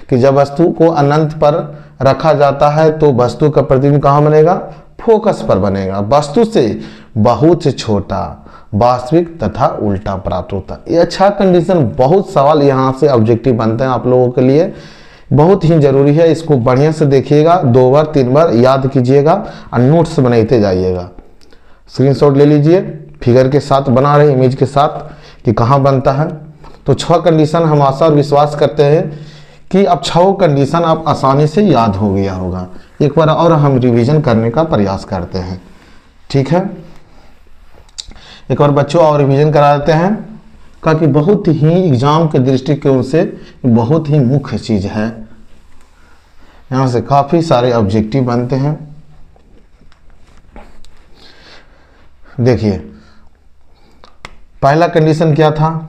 कि जब वस्तु को अनंत पर रखा जाता है तो वस्तु का प्रतिबिंब कहाँ बनेगा, फोकस पर बनेगा। वस्तु से बहुत छोटा वास्तविक तथा उल्टा प्राप्त होता है। ये अच्छा कंडीशन, बहुत सवाल यहाँ से ऑब्जेक्टिव बनते हैं आप लोगों के लिए, बहुत ही जरूरी है। इसको बढ़िया से देखिएगा, 2 बार 3 बार याद कीजिएगा और नोट्स बनाते जाइएगा। स्क्रीनशॉट ले लीजिए, फिगर के साथ बना रहे, इमेज के साथ कि कहाँ बनता है। तो 6 कंडीशन हम आशा और विश्वास करते हैं कि अब 6 कंडीशन आप आसानी से याद हो गया होगा। एक बार और हम रिवीजन करने का प्रयास करते हैं, ठीक है। एक बार बच्चों और रिवीजन करा देते हैं, क्योंकि बहुत ही एग्जाम के दृष्टिकोण से बहुत ही मुख्य चीज है। यहाँ से काफी सारे ऑब्जेक्टिव बनते हैं। देखिए पहला कंडीशन क्या था,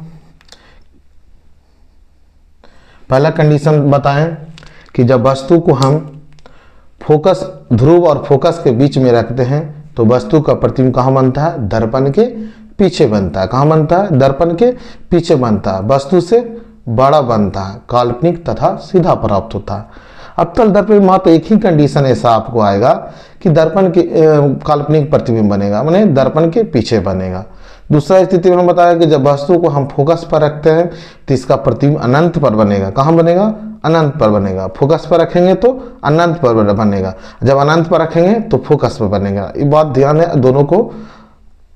पहला कंडीशन बताएं कि जब वस्तु को हम फोकस, ध्रुव और फोकस के बीच में रखते हैं तो वस्तु का प्रतिबिंब कहाँ बनता है, दर्पण के पीछे बनता है। कहाँ बनता है, दर्पण के पीछे बनता है, वस्तु से बड़ा बनता है, काल्पनिक तथा सीधा प्राप्त होता है। अवतल दर्पण में मात्र एक ही कंडीशन ऐसा आपको आएगा कि दर्पण के काल्पनिक प्रतिबिंब बनेगा, माने दर्पण के पीछे बनेगा। दूसरा स्थिति में हम बताया कि जब वस्तु को हम फोकस पर रखते हैं तो इसका प्रतिबिंब अनंत पर बनेगा। कहाँ बनेगा, अनंत पर बनेगा। फोकस पर रखेंगे तो अनंत पर बनेगा, जब अनंत पर रखेंगे तो फोकस पर बनेगा। ये बात ध्यान है, दोनों को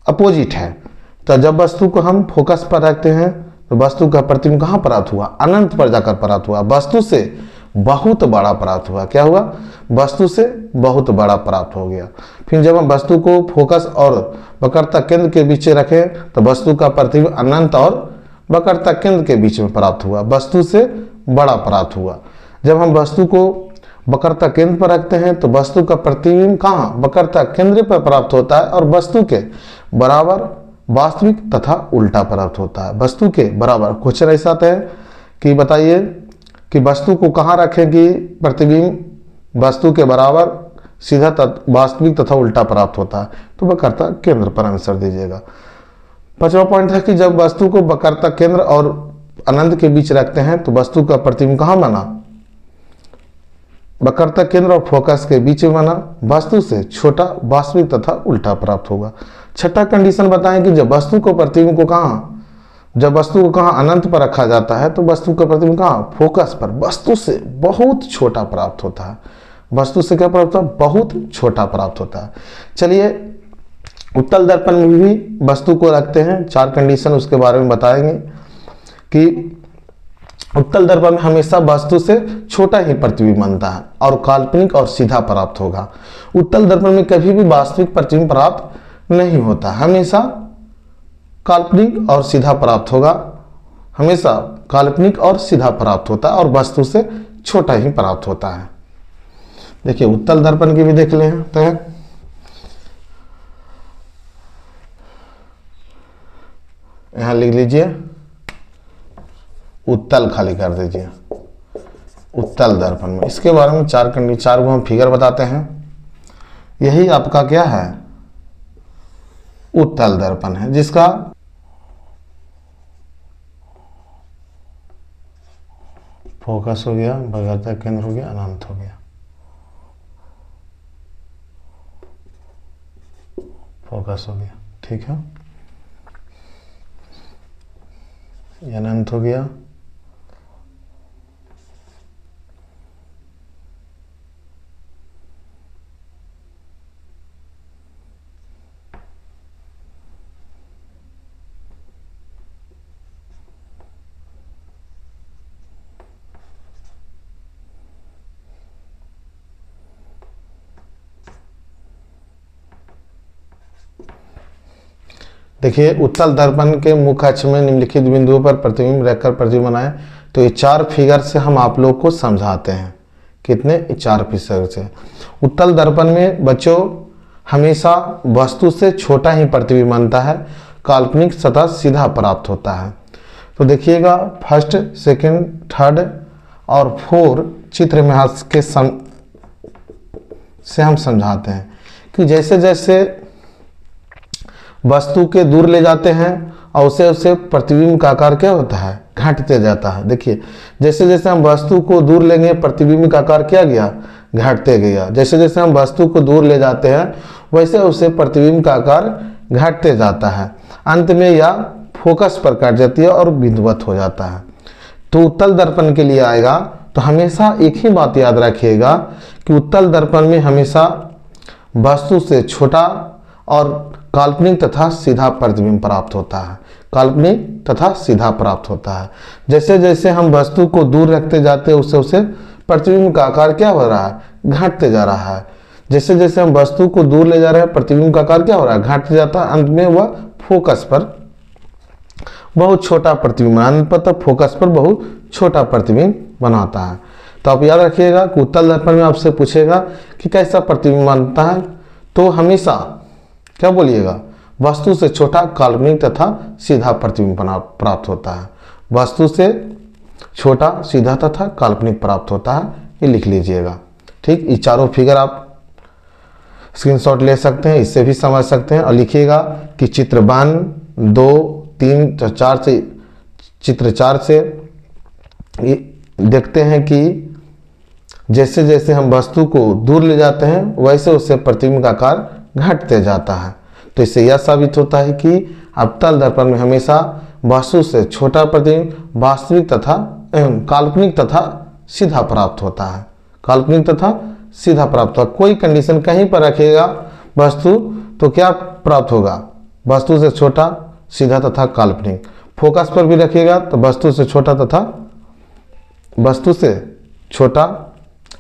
अपोजिट है। तो जब वस्तु को हम फोकस पर रखते हैं तो वस्तु का प्रतिबिंब कहाँ प्राप्त हुआ, अनंत पर जाकर प्राप्त हुआ, वस्तु से बहुत बड़ा प्राप्त हुआ। क्या हुआ, वस्तु से बहुत बड़ा प्राप्त हो गया। फिर जब हम वस्तु को फोकस और वक्रता केंद्र के बीच रखें तो वस्तु का प्रतिबिंब अनंत और वक्रता केंद्र के बीच में प्राप्त हुआ, वस्तु से बड़ा प्राप्त हुआ। जब हम वस्तु को वक्रता केंद्र पर रखते हैं तो वस्तु का प्रतिबिंब कहाँ, वक्रता केंद्र पर प्राप्त होता है और वस्तु के बराबर वास्तविक तथा उल्टा प्राप्त होता है। वस्तु के बराबर क्वेश्चन ऐसा आता है कि बताइए कि वस्तु को कहाँ रखेंगे, प्रतिबिंब वस्तु के बराबर सीधा वास्तविक तथा उल्टा प्राप्त होता है, तो वक्रता केंद्र पर आंसर दीजिएगा। 5वां पॉइंट है कि जब वस्तु को वक्रता केंद्र और अनंत के बीच रखते हैं तो वस्तु का प्रतिबिंब कहाँ बना, वक्रता केंद्र और फोकस के बीच में बना, वस्तु से छोटा वास्तविक तथा उल्टा प्राप्त होगा। 6ठा कंडीशन बताएं कि जब वस्तु को प्रतिबिंब को कहाँ, जब वस्तु को कहाँ अनंत पर रखा जाता है तो वस्तु का प्रतिबिंब कहाँ, फोकस पर, वस्तु से बहुत छोटा प्राप्त होता है। वस्तु से क्या प्राप्त होता है, बहुत छोटा प्राप्त होता है। चलिए उत्तल दर्पण में भी वस्तु को रखते हैं, 4 कंडीशन उसके बारे में बताएंगे कि उत्तल दर्पण में हमेशा वस्तु से छोटा ही प्रतिबिंब बनता है और काल्पनिक और सीधा प्राप्त होगा। उत्तल दर्पण में कभी भी वास्तविक प्रतिबिंब प्राप्त नहीं होता, हमेशा काल्पनिक और सीधा प्राप्त होगा, हमेशा काल्पनिक और सीधा प्राप्त होता है और वस्तु से छोटा ही प्राप्त होता है। देखिए उत्तल दर्पण की भी देख लेते हैं। यहां लिख लीजिए उत्तल, खाली कर दीजिए उत्तल दर्पण में। इसके बारे में 4 को हम फिगर बताते हैं। यही आपका क्या है, उत्तल दर्पण है, जिसका फोकस हो गया, वक्रता केंद्र हो गया, अनंत हो गया, फोकस हो गया, ठीक है, ये अनंत हो गया, देखिए उत्तल दर्पण के मुख्य अक्ष में निम्नलिखित बिंदुओं पर प्रतिबिंब रखकर प्रतिबिंब बनाएं। तो ये 4 फिगर से हम आप लोग को समझाते हैं। कितने, 4 फिगर से। उत्तल दर्पण में बच्चों हमेशा वस्तु से छोटा ही प्रतिबिंब बनता है, काल्पनिक सतह सीधा प्राप्त होता है। तो देखिएगा 1st, 2nd, 3rd और 4 चित्र में हाथ के से हम समझाते हैं कि जैसे जैसे वस्तु के दूर ले जाते हैं और उसे प्रतिबिंब का आकार क्या होता है, घटते जाता है। देखिए जैसे जैसे हम वस्तु को दूर लेंगे प्रतिबिंब का आकार क्या गया, घटते गया। जैसे जैसे हम वस्तु को दूर ले जाते हैं वैसे उसे प्रतिबिंब का आकार घटते जाता है। अंत में यह फोकस पर कट जाती है और बिंदुवत हो जाता है। तो उत्तल दर्पण के लिए आएगा तो हमेशा एक ही बात याद रखिएगा कि उत्तल दर्पण में हमेशा वस्तु से छोटा और काल्पनिक तथा सीधा प्रतिबिंब प्राप्त होता है, काल्पनिक तथा सीधा प्राप्त होता है। जैसे जैसे हम वस्तु को दूर रखते जाते हैं उससे उसे प्रतिबिंब का आकार क्या हो रहा है, घटते जा रहा है। जैसे जैसे हम वस्तु को दूर ले जा रहे हैं प्रतिबिंब का आकार क्या हो रहा है, घटते जाता है। अंत में वह फोकस पर बहुत छोटा प्रतिबिंब, अंत पर तक फोकस पर बहुत छोटा प्रतिबिंब बनाता है। तो आप याद रखिएगा कि उत्तल दर्पण में आपसे पूछेगा कि कैसा प्रतिबिंब बनता है, तो हमेशा क्या बोलिएगा, वस्तु से छोटा काल्पनिक तथा सीधा प्रतिबिंब प्राप्त होता है। वस्तु से छोटा, सीधा तथा काल्पनिक प्राप्त होता है, ये लिख लीजिएगा। ठीक, ये चारों फिगर आप स्क्रीनशॉट ले सकते हैं, इससे भी समझ सकते हैं। और लिखिएगा कि चित्र 1, 2, 3, 4 से, चित्र 4 से ये देखते हैं कि जैसे जैसे हम वस्तु को दूर ले जाते हैं वैसे उससे प्रतिबिंब का आकार घटते जाता है। तो इससे यह साबित होता है कि अवतल दर्पण में हमेशा वस्तु से छोटा प्रतिबिंब वास्तविक तथा काल्पनिक तथा सीधा प्राप्त होता है, काल्पनिक तथा सीधा प्राप्त होगा। कोई कंडीशन कहीं पर रखिएगा वस्तु तो क्या प्राप्त होगा, वस्तु से छोटा, सीधा तथा काल्पनिक। फोकस पर भी रखिएगा तो वस्तु से छोटा तथा वस्तु से छोटा,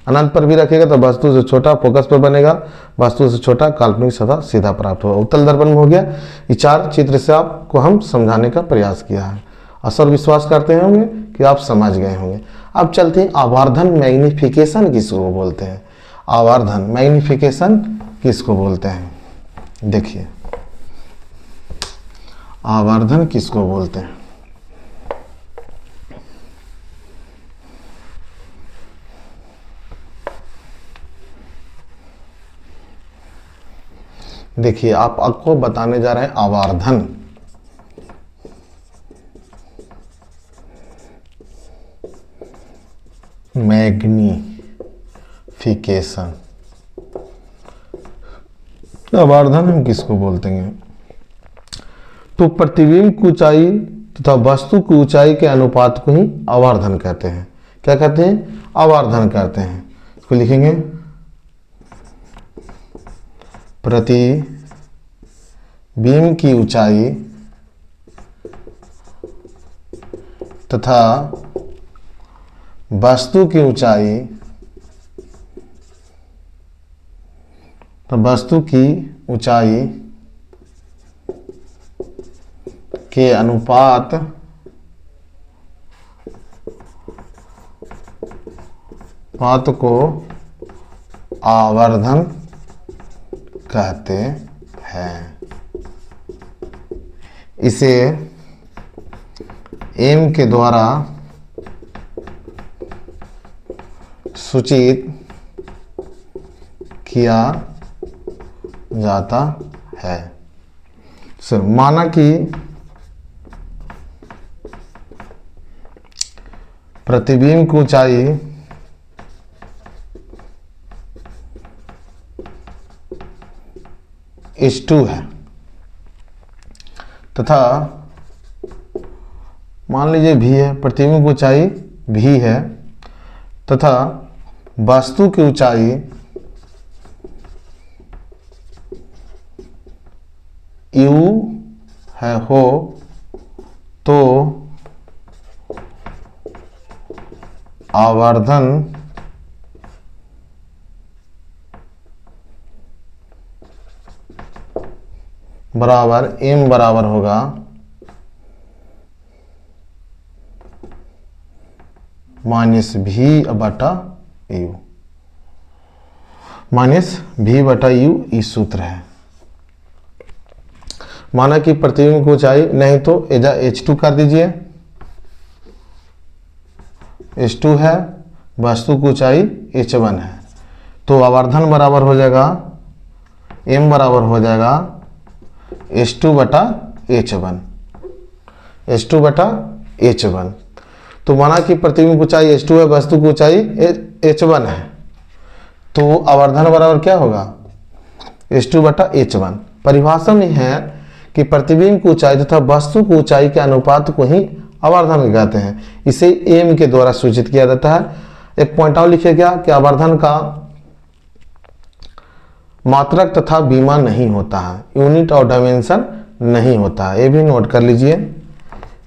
अनंत पर भी रखिएगा तो वस्तु से छोटा फोकस पर बनेगा, वस्तु से छोटा काल्पनिक तथा सीधा प्राप्त होगा। उत्तल दर्पण में हो गया। ये 4 चित्र से आपको हम समझाने का प्रयास किया है। असर विश्वास करते होंगे कि आप समझ गए होंगे। अब चलते हैं आवर्धन मैग्निफिकेशन किसको बोलते हैं। आवर्धन मैग्निफिकेशन किसको बोलते हैं, देखिए आवर्धन किसको बोलते हैं। देखिए आपको बताने जा रहे हैं आवर्धन। मैग्निफिकेशन, आवर्धन हम किसको बोलते हैं, तो प्रतिबिंब की ऊंचाई तथा वस्तु की ऊंचाई के अनुपात को ही आवर्धन कहते हैं। क्या कहते हैं, आवर्धन कहते हैं। इसको लिखेंगे प्रतिबिंब की ऊंचाई तथा वस्तु की ऊंचाई, तो वस्तु की ऊंचाई के अनुपात को आवर्धन कहते हैं। इसे एम के द्वारा सूचित किया जाता है। माना कि प्रतिबिंब की ऊंचाई H2 है तथा मान लीजिए V है, प्रतिबिंब की ऊंचाई V है तथा वस्तु की ऊंचाई U है हो तो आवर्धन बराबर m बराबर होगा -v बटा u, -v बटा u ई सूत्र है। माना कि प्रतिबिंब की ऊंचाई, नहीं तो एजा H2 कर दीजिए, H2 है, वस्तु की ऊंचाई H1 है, तो आवर्धन बराबर हो जाएगा m बराबर हो जाएगा H2/H1, H2/H1। तो माना कि प्रतिबिंब की ऊंचाई H2 है, वस्तु की ऊंचाई H1 है, तो आवर्धन बराबर क्या होगा? H2/H1। परिभाषा में है कि प्रतिबिंब की ऊंचाई तथा वस्तु की ऊंचाई के अनुपात को ही आवर्धन कहते हैं। इसे एम के द्वारा सूचित किया जाता है। एक पॉइंट और लिखे क्या कि आवर्धन का मात्रक तथा बीमा नहीं होता है, यूनिट और डायमेंशन नहीं होता है। ये भी नोट कर लीजिए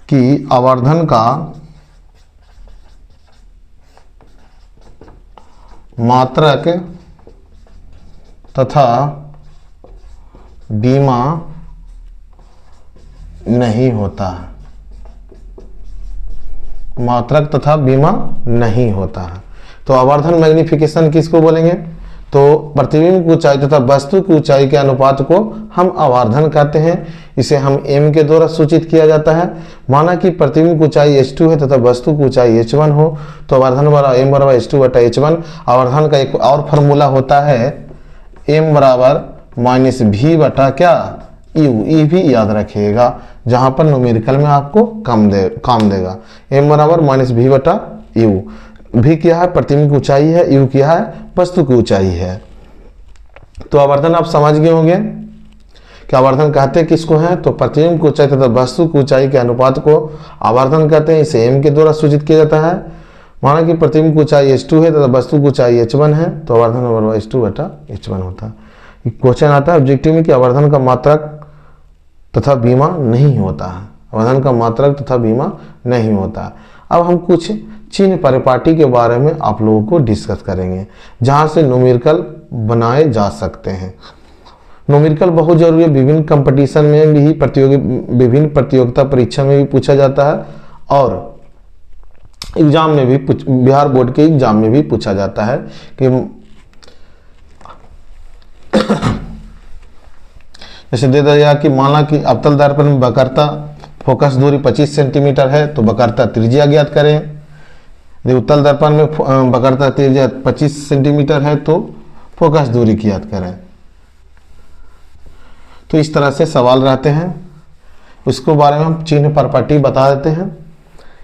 कि आवर्धन का मात्रक तथा बीमा नहीं होता है, मात्रक तथा बीमा नहीं होता है। तो आवर्धन मैग्निफिकेशन किसको बोलेंगे? तो प्रतिबिंब की ऊंचाई तथा वस्तु की ऊंचाई के अनुपात को हम आवर्धन कहते हैं। इसे हम एम के द्वारा सूचित किया जाता है। माना कि प्रतिबिंब की ऊंचाई H2 है तथा वस्तु की ऊंचाई H1 हो, तो आवर्धन बराबर एम बराबर H2/H1। आवर्धन का एक और फॉर्मूला होता है एम बराबर माइनस भी बटा क्या यू। ये भी याद रखिएगा, जहां पर न्यूमेरिकल में आपको काम देगा। एम बराबर माइनस भी बटा यू। भी क्या है? प्रतिबिंब की ऊंचाई है, यू क्या है? वस्तु की ऊंचाई है। तो आवर्धन आप समझ गए होंगे कि आवर्धन कहते किसको है? तो प्रतिबिंब की ऊंचाई तथा वस्तु की ऊंचाई के अनुपात को आवर्धन कहते हैं। इसे एम के द्वारा सूचित किया जाता है। माना कि प्रतिबिंब की ऊंचाई H2 है तथा वस्तु की ऊंचाई H1 है, तो आवर्धन बराबर H2/H1 होता है। क्वेश्चन आता है ऑब्जेक्टिव में कि आवर्धन का मात्रक तथा बीमा नहीं होता है, आवर्धन का मात्रक तथा बीमा नहीं होता है। अब हम कुछ चिन्ह परिपाटी के बारे में आप लोगों को डिस्कस करेंगे, जहां से न्यूमेरिकल बनाए जा सकते हैं। न्यूमेरिकल बहुत जरूरी है, विभिन्न कंपटीशन में भी विभिन्न प्रतियोगिता परीक्षा में भी पूछा जाता है और एग्जाम में भी बिहार बोर्ड के एग्जाम में भी पूछा जाता है कि जैसे दे दिया कि माना कि अवतल दर्पण में वक्रता फोकस दूरी 25 सेंटीमीटर है, तो वक्रता त्रिज्या ज्ञात करें। यदि उत्तल दर्पण में वक्रता त्रिज्या 25 सेंटीमीटर है तो फोकस दूरी ज्ञात करें। तो इस तरह से सवाल रहते हैं। उसके बारे में हम चिन्ह प्रॉपर्टी बता देते हैं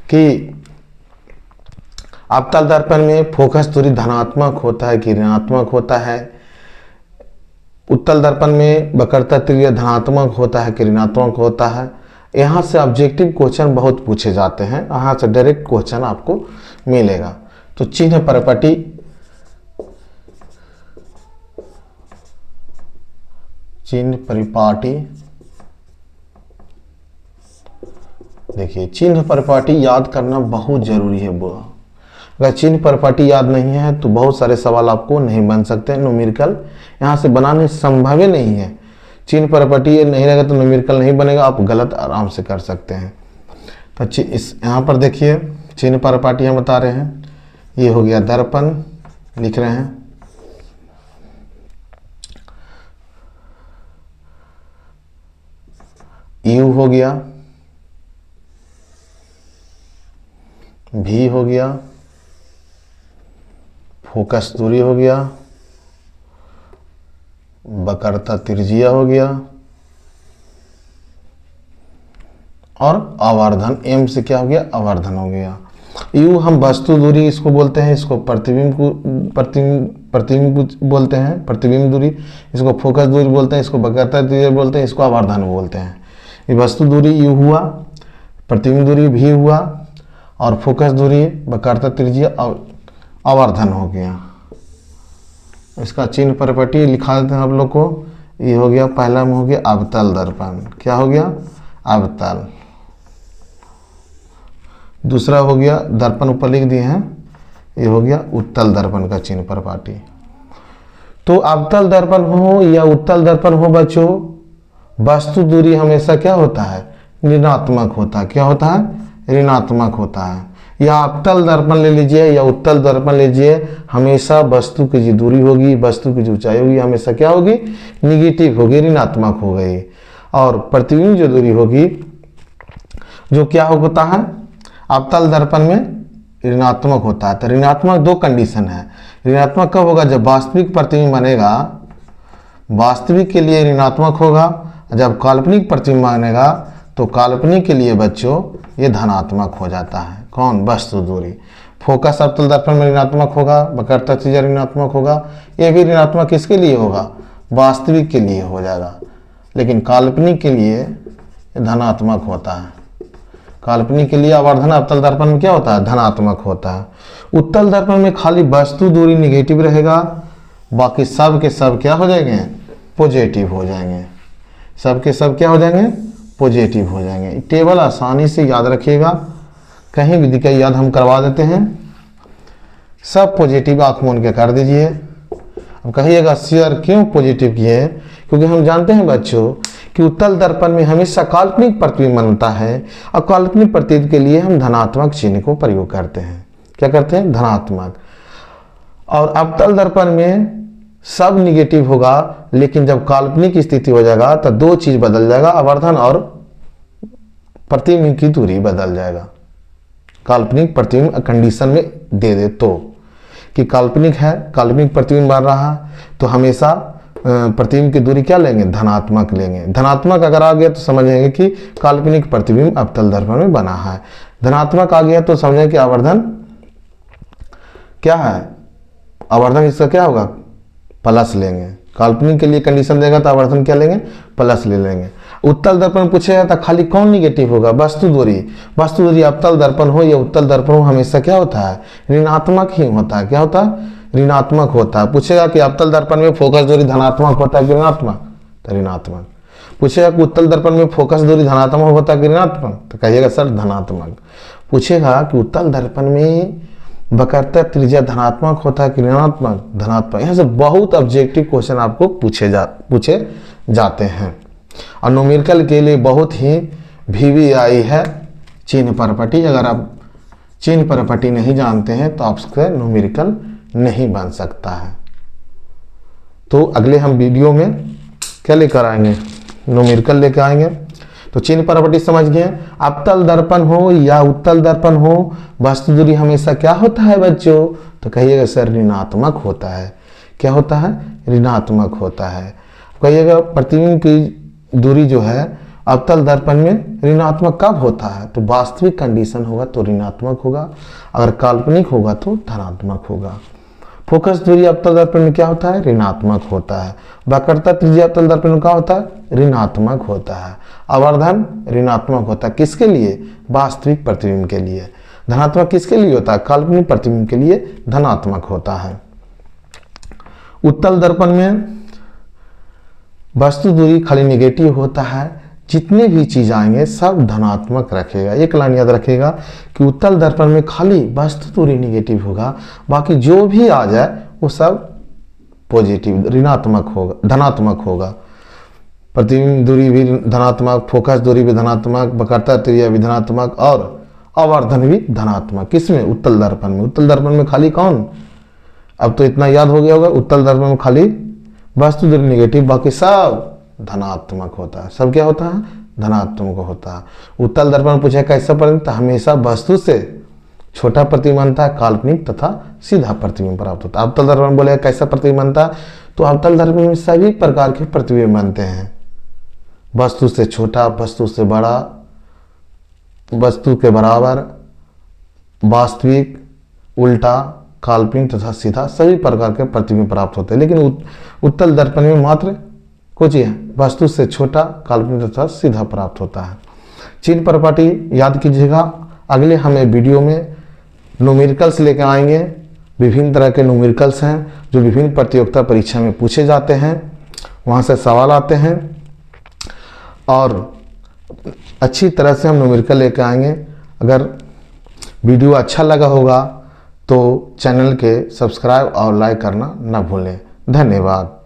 कि अवतल दर्पण में फोकस दूरी धनात्मक होता है कि ऋणात्मक होता है। उत्तल दर्पण में वक्रता त्रिज्या धनात्मक होता है कि ऋणात्मक होता है। यहाँ से ऑब्जेक्टिव क्वेश्चन बहुत पूछे जाते हैं, यहाँ से डायरेक्ट क्वेश्चन आपको मिलेगा। तो चिन्ह प्रॉपर्टी देखिए, चिन्ह प्रॉपर्टी याद करना बहुत जरूरी है। अगर चिन्ह प्रॉपर्टी याद नहीं है तो बहुत सारे सवाल आपको नहीं बन सकते। न्यूमेरिकल यहाँ से बनाने संभव ही नहीं है। चिन्ह प्रॉपर्टी नहीं रहेगा तो न्यूमेरिकल नहीं बनेगा, आप गलत आराम से कर सकते हैं। तो इस यहाँ पर देखिए चिन्ह प्रॉपर्टी हम बता रहे हैं। ये हो गया दर्पण, लिख रहे हैं। यू हो गया, भी हो गया, फोकस दूरी हो गया, वक्रता त्रिज्या हो गया और आवर्धन। एम से क्या हो गया? आवर्धन हो गया। यू हम वस्तु दूरी इसको बोलते हैं, इसको प्रतिबिंब बोलते हैं, प्रतिबिंब दूरी। इसको फोकस दूरी बोलते हैं, इसको वक्रता त्रिज्या बोलते हैं, इसको आवर्धन बोलते हैं। ये वस्तु दूरी यू हुआ, प्रतिबिंब दूरी भी हुआ और फोकस दूरी वक्रता त्रिज्या आवर्धन हो गया। इसका चिन्ह प्रॉपर्टी लिखा देते हैं आप लोग को। ये हो गया, पहला में हो गया अवतल दर्पण। क्या हो गया? अवतल। दूसरा हो गया दर्पण, ऊपर लिख दिए हैं, ये हो गया उत्तल दर्पण का चिन्ह प्रॉपर्टी। तो अवतल दर्पण हो या उत्तल दर्पण हो बच्चों, वस्तु दूरी हमेशा क्या होता है? ऋणात्मक होता है। क्या होता है? ऋणात्मक होता है। या अवतल दर्पण ले लीजिए या उत्तल दर्पण लीजिए, हमेशा वस्तु की जो दूरी होगी, वस्तु की जो ऊंचाई होगी, हमेशा क्या होगी? निगेटिव होगी, ऋणात्मक हो गई। और प्रतिबिंब जो दूरी होगी, जो क्या होता है अवतल दर्पण में? ऋणात्मक होता है। तो ऋणात्मक दो कंडीशन है। ऋणात्मक कब होगा? जब वास्तविक प्रतिबिंब बनेगा, वास्तविक के लिए ऋणात्मक होगा जब काल्पनिक प्रतिबिंब बनेगा तो काल्पनिक के लिए बच्चों ये धनात्मक हो जाता है। कौन? वस्तु दूरी। फोकस अवतल दर्पण में ऋणात्मक होगा, वक्रता त्रिज्या ऋणात्मक होगा। ये भी ऋणात्मक किसके लिए होगा? वास्तविक के लिए हो जाएगा, लेकिन काल्पनिक के लिए धनात्मक होता है। काल्पनिक के लिए आवर्धन अवतल दर्पण में क्या होता है? धनात्मक होता है। उत्तल दर्पण में खाली वस्तु दूरी निगेटिव रहेगा, बाकी सब के सब क्या हो जाएंगे? पॉजिटिव हो जाएंगे। सब के सब क्या हो जाएंगे? पॉजिटिव हो जाएंगे। टेबल आसानी से याद रखिएगा, कहीं भी दिखाई याद हम करवा देते हैं। सब पॉजिटिव आंख मूंद के कर दीजिए। अब कहिएगा सर क्यों पॉजिटिव किए? क्योंकि हम जानते हैं बच्चों कि उत्तल दर्पण में हमेशा काल्पनिक प्रतिबिंब बनता है, और काल्पनिक प्रतिबिंब के लिए हम धनात्मक चिन्ह को प्रयोग करते हैं। क्या करते हैं? धनात्मक। और अवतल दर्पण में सब निगेटिव होगा, लेकिन जब काल्पनिक स्थिति हो जाएगा तो दो चीज बदल जाएगा, आवर्धन और प्रतिबिंब की दूरी बदल जाएगा। काल्पनिक प्रतिबिंब कंडीशन में दे दे तो कि काल्पनिक है, काल्पनिक प्रतिबिंब बन रहा है, तो हमेशा प्रतिबिंब की दूरी क्या लेंगे? धनात्मक लेंगे। धनात्मक अगर आ गया तो समझेंगे कि काल्पनिक प्रतिबिंब अवतल दर्पण में बना है। धनात्मक आ गया तो समझेंगे कि आवर्धन क्या है? आवर्धन इसका क्या होगा? प्लस लेंगे। काल्पनिक के लिए कंडीशन देगा तो आवर्धन क्या लेंगे? प्लस ले लेंगे। उत्तल दर्पण पूछेगा तो खाली कौन निगेटिव होगा? वस्तु दूरी। वस्तु दूरी अवतल दर्पण हो या उत्तल दर्पण हो हमेशा क्या होता है? ऋणात्मक ही होता है। क्या होता है? ऋणात्मक होता है। पूछेगा कि अवतल दर्पण में फोकस दूरी धनात्मक होता है कि ऋणात्मक? तो ऋणात्मक। पूछेगा कि उत्तल दर्पण में फोकस दूरी धनात्मक होता है कि ऋणात्मक? तो कहिएगा सर धनात्मक। पूछेगा कि उत्तल दर्पण में वक्रता त्रिज्या धनात्मक होता है कि ऋणात्मक? धनात्मक। यहाँ से बहुत ऑब्जेक्टिव क्वेश्चन आपको पूछे जाते हैं। और न्यूमेरिकल के लिए बहुत ही VVI है चिन्ह प्रॉपर्टी। अगर आप चिन्ह प्रॉपर्टी नहीं जानते हैं तो आपसे न्यूमेरिकल नहीं बन सकता है। तो अगले हम वीडियो में क्या लेकर आएंगे? न्यूमेरिकल लेकर आएंगे। तो चिन्ह प्रॉपर्टी समझ गए। अवतल दर्पण हो या उत्तल दर्पण हो, वस्तु दूरी हमेशा क्या होता है बच्चों? तो कहिएगा सर ऋणात्मक होता है। क्या होता है? ऋणात्मक होता है। कहिएगा प्रतिबिंब की दूरी जो है अवतल दर्पण में ऋणात्मक कब होता है? तो वास्तविक कंडीशन होगा तो ऋणात्मक होगा, अगर काल्पनिक होगा तो धनात्मक होगा। फोकस दूरी अवतल दर्पण में क्या होता है? ऋणात्मक होता है। वक्रता त्रिज्या अवतल दर्पण में क्या होता है? ऋणात्मक होता है। आवर्धन ऋणात्मक होता है। किसके लिए? वास्तविक प्रतिबिंब के लिए। धनात्मक किसके लिए होता है? काल्पनिक प्रतिबिंब के लिए धनात्मक होता है। उत्तल दर्पण में वस्तु दूरी खाली निगेटिव होता है, जितने भी चीज आएंगे सब धनात्मक रखेगा। एक लाइन याद रखेगा कि उत्तल दर्पण में खाली वस्तु दूरी निगेटिव होगा, बाकी जो भी आ जाए वो सब पॉजिटिव ऋणात्मक होगा, धनात्मक होगा। प्रतिबिंब दूरी भी धनात्मक, फोकस दूरी भी धनात्मक, वक्रता त्रिज्या भी धनात्मक और आवर्धन भी धनात्मक। किसमें? उत्तल दर्पण में। उत्तल दर्पण में खाली कौन? अब तो इतना याद हो गया होगा, उत्तल दर्पण में खाली वस्तु दूरी निगेटिव, बाकी सब धनात्मक होता है। सब क्या होता है? धनात्मक होता है। उत्तल दर्पण पूछे कैसा प्रतिबिंब? तो हमेशा वस्तु से छोटा प्रतिबिंब बनता है, काल्पनिक तथा सीधा प्रतिबिंब प्राप्त होता है। अवतल दर्पण बोले कैसा प्रतिबिंब बनता है? तो अवतल दर्पण में सभी प्रकार के प्रतिबिंब बनते हैं, वस्तु से छोटा, वस्तु से बड़ा, वस्तु के बराबर, वास्तविक, उल्टा, काल्पनिक तथा सीधा, सभी प्रकार के प्रतिबिंब प्राप्त होते हैं। लेकिन उत्तल दर्पण में मात्र कुछ ही है, वस्तु से छोटा, काल्पनिक तथा सीधा प्राप्त होता है। चिन्ह प्रॉपर्टी याद कीजिएगा। अगले हमें वीडियो में न्यूमेरिकल्स लेकर आएंगे। विभिन्न तरह के न्यूमेरिकल्स हैं जो विभिन्न प्रतियोगिता परीक्षा में पूछे जाते हैं, वहाँ से सवाल आते हैं और अच्छी तरह से हम न्यूमेरिकल लेकर आएंगे। अगर वीडियो अच्छा लगा होगा तो चैनल के सब्सक्राइब और लाइक करना न भूलें। धन्यवाद।